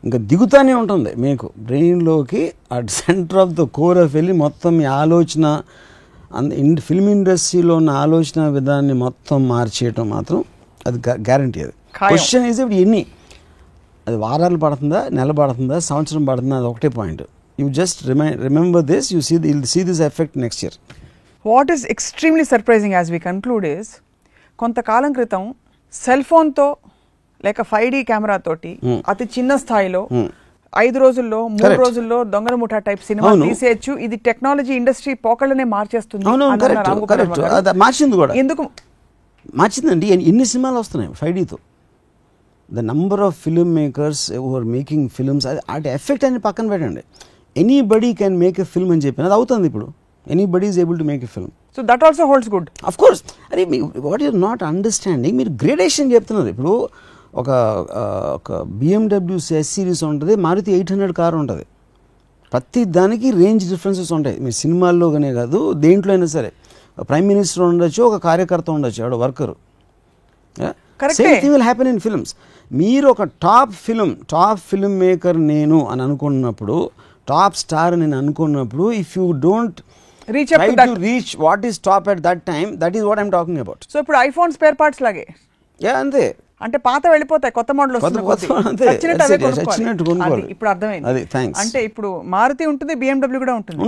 ఇంకా దిగుతానే ఉంటుంది మీకు బ్రెయిన్లోకి. At centre of the core of వెళ్ళి మొత్తం మీ ఆలోచన ఫిల్మ్ ఇండస్ట్రీలో ఉన్న ఆలోచన విధాన్ని మొత్తం మార్చేయటం మాత్రం అది గ్యారంటీ. అది క్వశ్చన్ ఈజ్ ఇప్పుడు ఎన్ని, అది వారాలు పడుతుందా, నెల పడుతుందా, సంవత్సరం పడుతుందా, అది ఒకటే point. You just remember this, you see this effect next year. What is extremely surprising as we conclude is, కొంతకాలం క్రితం సెల్ ఫోన్తో లేక 5D కెమెరాతోటి అతి చిన్న స్థాయిలో 5 రోజుల్లో 3 రోజుల్లో దొంగల ముఠా టైప్ సినిమా తీసేయచ్చు, ఇది టెక్నాలజీ ఇండస్ట్రీ పోకళ్ళనే మార్చేస్తుంది. మార్చింది కూడా. ఎందుకు మార్చిందండి? ఎన్ని సినిమాలు వస్తున్నాయి 5Dతో. The number of film makers who are making films, అది ఎఫెక్ట్ అని పక్కన పెట్టండి. Anybody can make a film అని చెప్పిన అది అవుతుంది ఇప్పుడు. Anybody is able to make a film. So that also holds good. Of course. అరే వాట్ యూర్ నాట్ అండర్స్టాండింగ్, మీరు గ్రేడేషన్ చెప్తున్నారు. ఇప్పుడు ఒక BMW S సిరీస్ ఉంటుంది, మారుతి 800 కారు ఉంటుంది. ప్రతి దానికి రేంజ్ డిఫరెన్సెస్ ఉంటాయి. మీరు సినిమాల్లోనే కాదు దేంట్లో అయినా సరే. ప్రైమ్ మినిస్టర్ ఉండొచ్చు, ఒక కార్యకర్త ఉండొచ్చు, ఆవిడ worker. Same thing will happen in films. మీరు ఒక టాప్ ఫిల్మ్ మేకర్ నేను అని అనుకున్నప్పుడు, టాప్ స్టార్ నేను అనుకున్నప్పుడు, if you don't reach what is top at that time, that is what I'm talking about. So ఇప్పుడు ఐఫోన్ స్పేర్ పార్ట్స్ లాగే అంతే, అంటే పాత వెళ్ళిపోతాయి, కొత్త మోడల్ వస్తుంది. ఇప్పుడు అర్థమైంది. అంటే ఇప్పుడు మారుతి ఉంటుంది, BMW కూడా ఉంటుంది.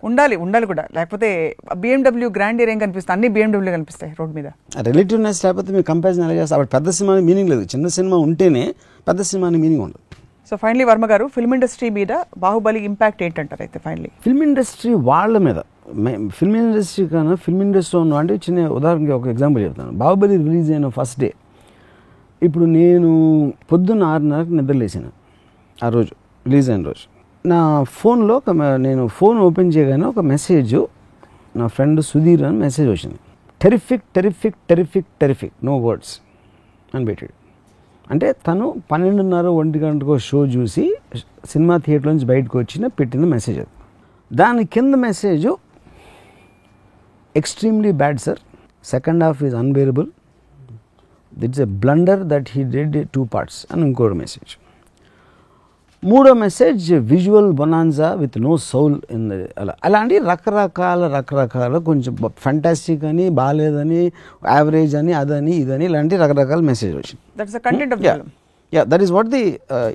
ఉండాలి కూడా, లేకపోతే BMW గ్రాండియర్ ఏం కనిపిస్తుంది, అన్ని BMW కనిపిస్తాయి రోడ్ మీద. రిలేటివ్నెస్ లేకపోతే మీరు కంపారిజన్ ఎలా చేస్తారు? పెద్ద సినిమా మీనింగ్ లేదు, చిన్న సినిమా ఉంటేనే పెద్ద సినిమా మీనింగ్ ఉండదు. సో ఫైనలీ వర్మ గారు, ఫిల్మ్ ఇండస్ట్రీ మీద బాహుబలి ఇంపాక్ట్ ఏంటంటారు? అయితే ఫైనలీ ఫిల్మ్ ఇండస్ట్రీ వాళ్ళ మీద, ఫిల్మ్ ఇండస్ట్రీ కన్నా ఫిల్మ్ ఇండస్ట్రీ ఉన్న అంటే చిన్న ఉదాహరణకి ఒక ఎగ్జాంపుల్ చెప్తాను. బాహుబలి రిలీజ్ అయిన ఫస్ట్ డే, ఇప్పుడు నేను పొద్దున్న 6:30కి నిద్రలేసాను ఆ రోజు, రిలీజ్ అయిన రోజు. నా ఫోన్లో నేను ఫోన్ ఓపెన్ చేయగానే ఒక మెసేజ్, నా ఫ్రెండ్ సుధీర్ అని మెసేజ్ వచ్చింది. Terrific terrific terrific terrific, no words అని పెట్టాడు. అంటే తను 12:30-1 గంటకో షో చూసి సినిమా థియేటర్ నుంచి బయటకు వచ్చిన పెట్టిన మెసేజ్ అది. దాని కింద message, extremely bad sir, second half is unbearable, it's a blunder that he did 2 parts అని ఇంకోటి మెసేజ్. మూడో message, visual bonanza with no soul in అలాంటి రకరకాల కొంచెం ఫంటాస్టిక్ అని, బాగాలేదని, యావరేజ్ అని, అదని ఇదని, ఇలాంటి రకరకాల మెసేజ్ వచ్చింది. That is what the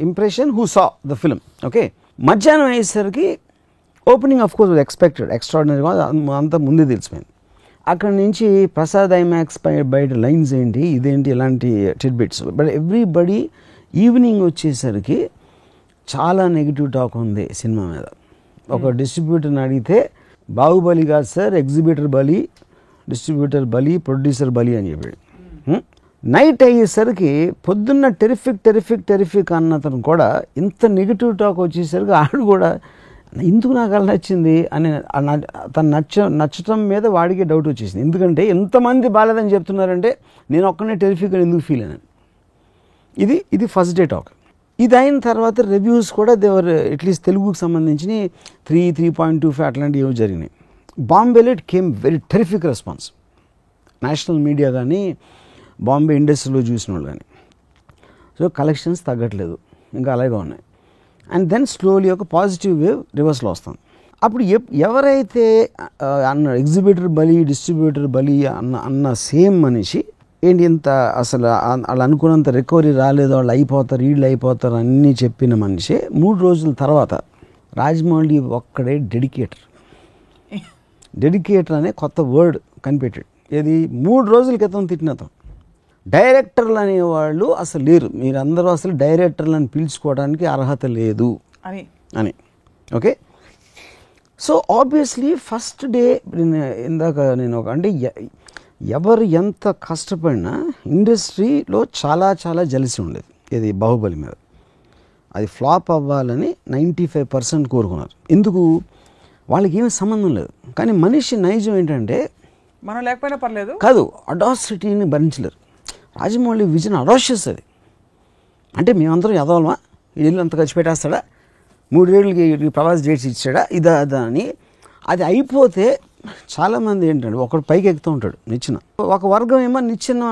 impression who saw the film. Okay, మధ్యాహ్నం అయ్యేసరికి opening of course was expected, ఎక్స్ట్రాడినరీగా అంతా ముందే తెలిసిపోయింది. అక్కడి నుంచి ప్రసాద్ ఐమాక్స్ బయట లైన్స్ ఏంటి, ఇదేంటి, ఇలాంటి టిడ్బిట్స్. బట్ ఎవ్రీబడి ఈవినింగ్ వచ్చేసరికి చాలా నెగిటివ్ టాక్ ఉంది సినిమా మీద. ఒక డిస్ట్రిబ్యూటర్ని అడిగితే బాహుబలి కాదు సార్, ఎగ్జిబిటర్ బలి, డిస్ట్రిబ్యూటర్ బలి, ప్రొడ్యూసర్ బలి అని చెప్పాడు. నైట్ అయ్యేసరికి పొద్దున్న టెరిఫిక్ టెరిఫిక్ టెరిఫిక్ అన్నతను కూడా ఇంత నెగిటివ్ టాక్ వచ్చేసరికి ఆడు కూడా ఎందుకు నాకు అలా నచ్చింది అని తను నచ్చటం మీద వాడికి డౌట్ వచ్చేసింది. ఎందుకంటే ఎంతమంది బాలేదని చెప్తున్నారంటే నేను ఒక్కనే టెరిఫిక్ అని ఎందుకు ఫీల్ అయినాను. ఇది ఫస్ట్ డే టాక్. ఇది అయిన తర్వాత రివ్యూస్ కూడా దేవర్ అట్లీస్ట్ తెలుగుకి సంబంధించి 3.25 అట్లాంటివి ఏవో జరిగినాయి. బాంబేలో it came very terrific response. National media కానీ, బాంబే ఇండస్ట్రీలో చూసిన వాళ్ళు కానీ. సో కలెక్షన్స్ తగ్గట్లేదు, ఇంకా అలాగే ఉన్నాయి. అండ్ దెన్ స్లోలీ ఒక పాజిటివ్ వేవ్ రివర్స్లో వస్తుంది. అప్పుడు ఎవరైతే అన్న ఎగ్జిబిటర్ బలి, డిస్ట్రిబ్యూటర్ బలి అన్న సేమ్ మనిషి ఏంటి ఇంత అసలు వాళ్ళు అనుకున్నంత రికవరీ రాలేదు, వాళ్ళు అయిపోతారు, వీళ్ళు అయిపోతారు అన్నీ చెప్పిన మనిషి 3 రోజుల తర్వాత రాజమౌళి ఒక్కడే డెడికేటర్ అనే కొత్త వర్డ్ కనిపెట్టాడు. ఏది 3 రోజుల క్రితం తిట్టినతో డైరెక్టర్లు అనేవాళ్ళు అసలు లేరు, మీరందరూ అసలు డైరెక్టర్లను పిలుచుకోవడానికి అర్హత లేదు అని. Okay, so obviously first day ఇందాక నేను అంటే ఎవరు ఎంత కష్టపడినా ఇండస్ట్రీలో చాలా జలిసి ఉండేది ఇది బాహుబలి మీద. అది ఫ్లాప్ అవ్వాలని 95% కోరుకున్నారు. ఎందుకు, వాళ్ళకి ఏమీ సంబంధం లేదు. కానీ మనిషి నైజం ఏంటంటే మనం లేకపోయినా పర్లేదు కాదు, అడాసిటీని భరించలేరు. రాజమౌళి విజన్ అడాషియస్ అది. అంటే మేమందరం ఎదవలమా, వీళ్ళు అంత ఖర్చు పెట్టేస్తాడా, 3 ఏళ్ళకి ప్రవాస్ డేట్స్ ఇచ్చాడా, ఇదా అదా అని. అది అయిపోతే చాలామంది ఏంటంటే ఒకడు పైకి ఎక్కుతూ ఉంటాడు నిచ్చెన, ఒక వర్గం ఏమో నిచ్చెన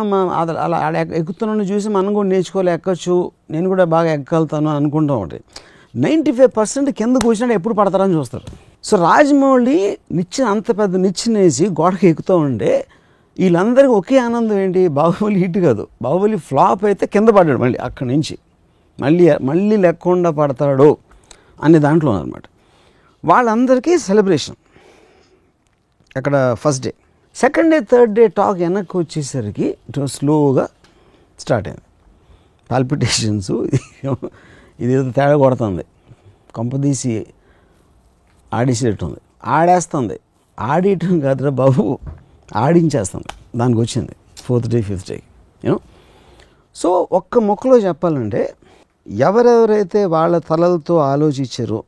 అలా ఎక్కుతున్నాను చూసి మనం కూడా నేర్చుకోవాలి, ఎక్కచ్చు, నేను కూడా బాగా ఎక్కగలుగుతాను అని అనుకుంటూ ఉంటాయి. 95% కింద కూర్చున్నాడు ఎప్పుడు పడతారని చూస్తారు. సో రాజమౌళి అంత పెద్ద నిచ్చెన వేసి గోడకి ఎక్కుతూ ఉంటే వీళ్ళందరికీ ఒకే ఆనందం ఏంటి, బాహుబలి హిట్ కాదు, బాహుబలి ఫ్లాప్ అయితే కింద పడ్డాడు, మళ్ళీ అక్కడి నుంచి మళ్ళీ లేకుండా పడతాడు అనే దాంట్లో అనమాట. వాళ్ళందరికీ సెలబ్రేషన్ అక్కడ first day. Second day, third day talk వెనక్కి వచ్చేసరికి స్లోగా స్టార్ట్ అయింది. పాల్పిటేషన్స్, ఇదేదో తేడా కొడుతుంది, కొంపదీసి ఆడేసేటట్టుంది, ఆడేస్తుంది, ఆడేయటం కాదురా బాబు, ఆడించేస్తుంది. దానికి వచ్చింది 4th day 5th day you know. So ఒక్క మొక్కలో చెప్పాలంటే ఎవరెవరైతే వాళ్ళ తలలతో ఆలోచించారో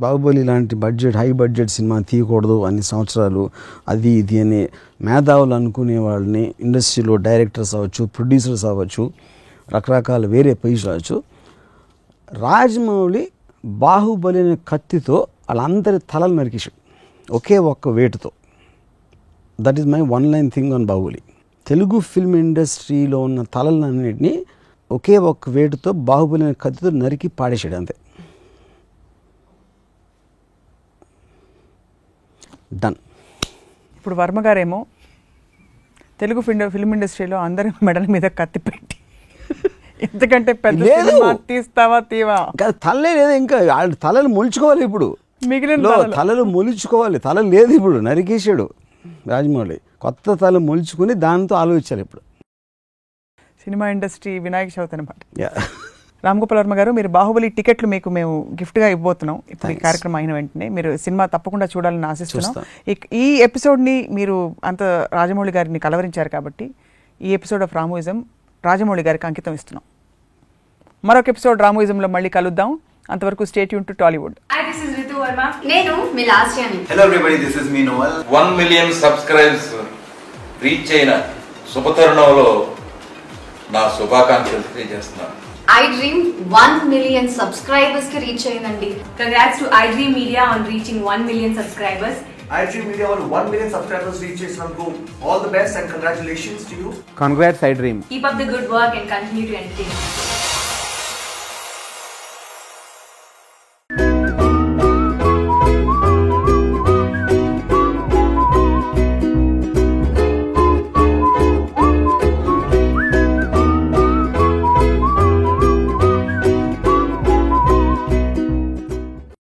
బాహుబలి లాంటి హై బడ్జెట్ సినిమా తీయకూడదు అన్ని సంవత్సరాలు, అది ఇది అని మేధావులు అనుకునే వాళ్ళని, ఇండస్ట్రీలో డైరెక్టర్స్ అవ్వచ్చు, ప్రొడ్యూసర్స్ అవ్వచ్చు, రకరకాల వేరే పొజిషన్ అవ్వచ్చు, రాజమౌళి బాహుబలి అనే కత్తితో వాళ్ళందరి తలలు నరికేశాడు ఒకే ఒక్క వేటుతో. That is my 1-line thing on Baahubali. Telugu film ఇండస్ట్రీలో ఉన్న తలలన్నింటినీ ఒకే ఒక్క వేటుతో బాహుబలి అనే కత్తితో నరికి పాడేశాడు అంతే. డన్. ఇప్పుడు వర్మ గారేమో తెలుగు ఫిల్మ్ ఇండస్ట్రీలో అందరి మెడల మీద కత్తి పెట్టి ఎందుకంటే పెద్ద సినిమా తీస్తావా తీవా తలే లేదు, ఇంకా తలలు మొలుచుకోవాలి. ఇప్పుడు మిగిలిన తలలు మొలుచుకోవాలి, తల లేదు, ఇప్పుడు నరికేశాడు రాజమౌళి. కొత్త తల మొలుచుకుని దాంతో ఆలోచించారు ఇప్పుడు సినిమా ఇండస్ట్రీ వినాయక చవితి అనమాట. రామ్ గోపాల్ వర్మ గారు, మీరు బాహుబలి టికెట్లు మేము గిఫ్ట్గా ఇవ్వబోతున్నాం. ఇప్పుడు ఈ కార్యక్రమం అయిన వెంటనే మీరు సినిమా తప్పకుండా చూడాలని ఆశిస్తున్నాం. ఈ ఎపిసోడ్ని మీరు అంత రాజమౌళి గారిని కలవరించారు కాబట్టి ఈ ఎపిసోడ్ ఆఫ్ రామోయిజం రాజమౌళి గారికి అంకితం ఇస్తున్నాం. మరొక ఎపిసోడ్ రామోయిజంలో మళ్ళీ కలుద్దాం. అంతవరకు stay tune to Tollywood. Hi, this is Ritu Verma. నేను మీ లాస్ట్ యాని. Hello everybody, this is me Noel. 1 million subscribers. Reach అయిన శుభతరుణంలో నా శుభాకాంక్షలు తెలియజేస్తున్నాను. iDream 1 million subscribers ki reach అయ్యిందండి. Congrats to iDream Media on reaching 1 million subscribers. iDream Media on 1 million subscribers reach చేసినందుకు all the best and congratulations to you. Congrats iDream. Keep up the good work and continue to entertain.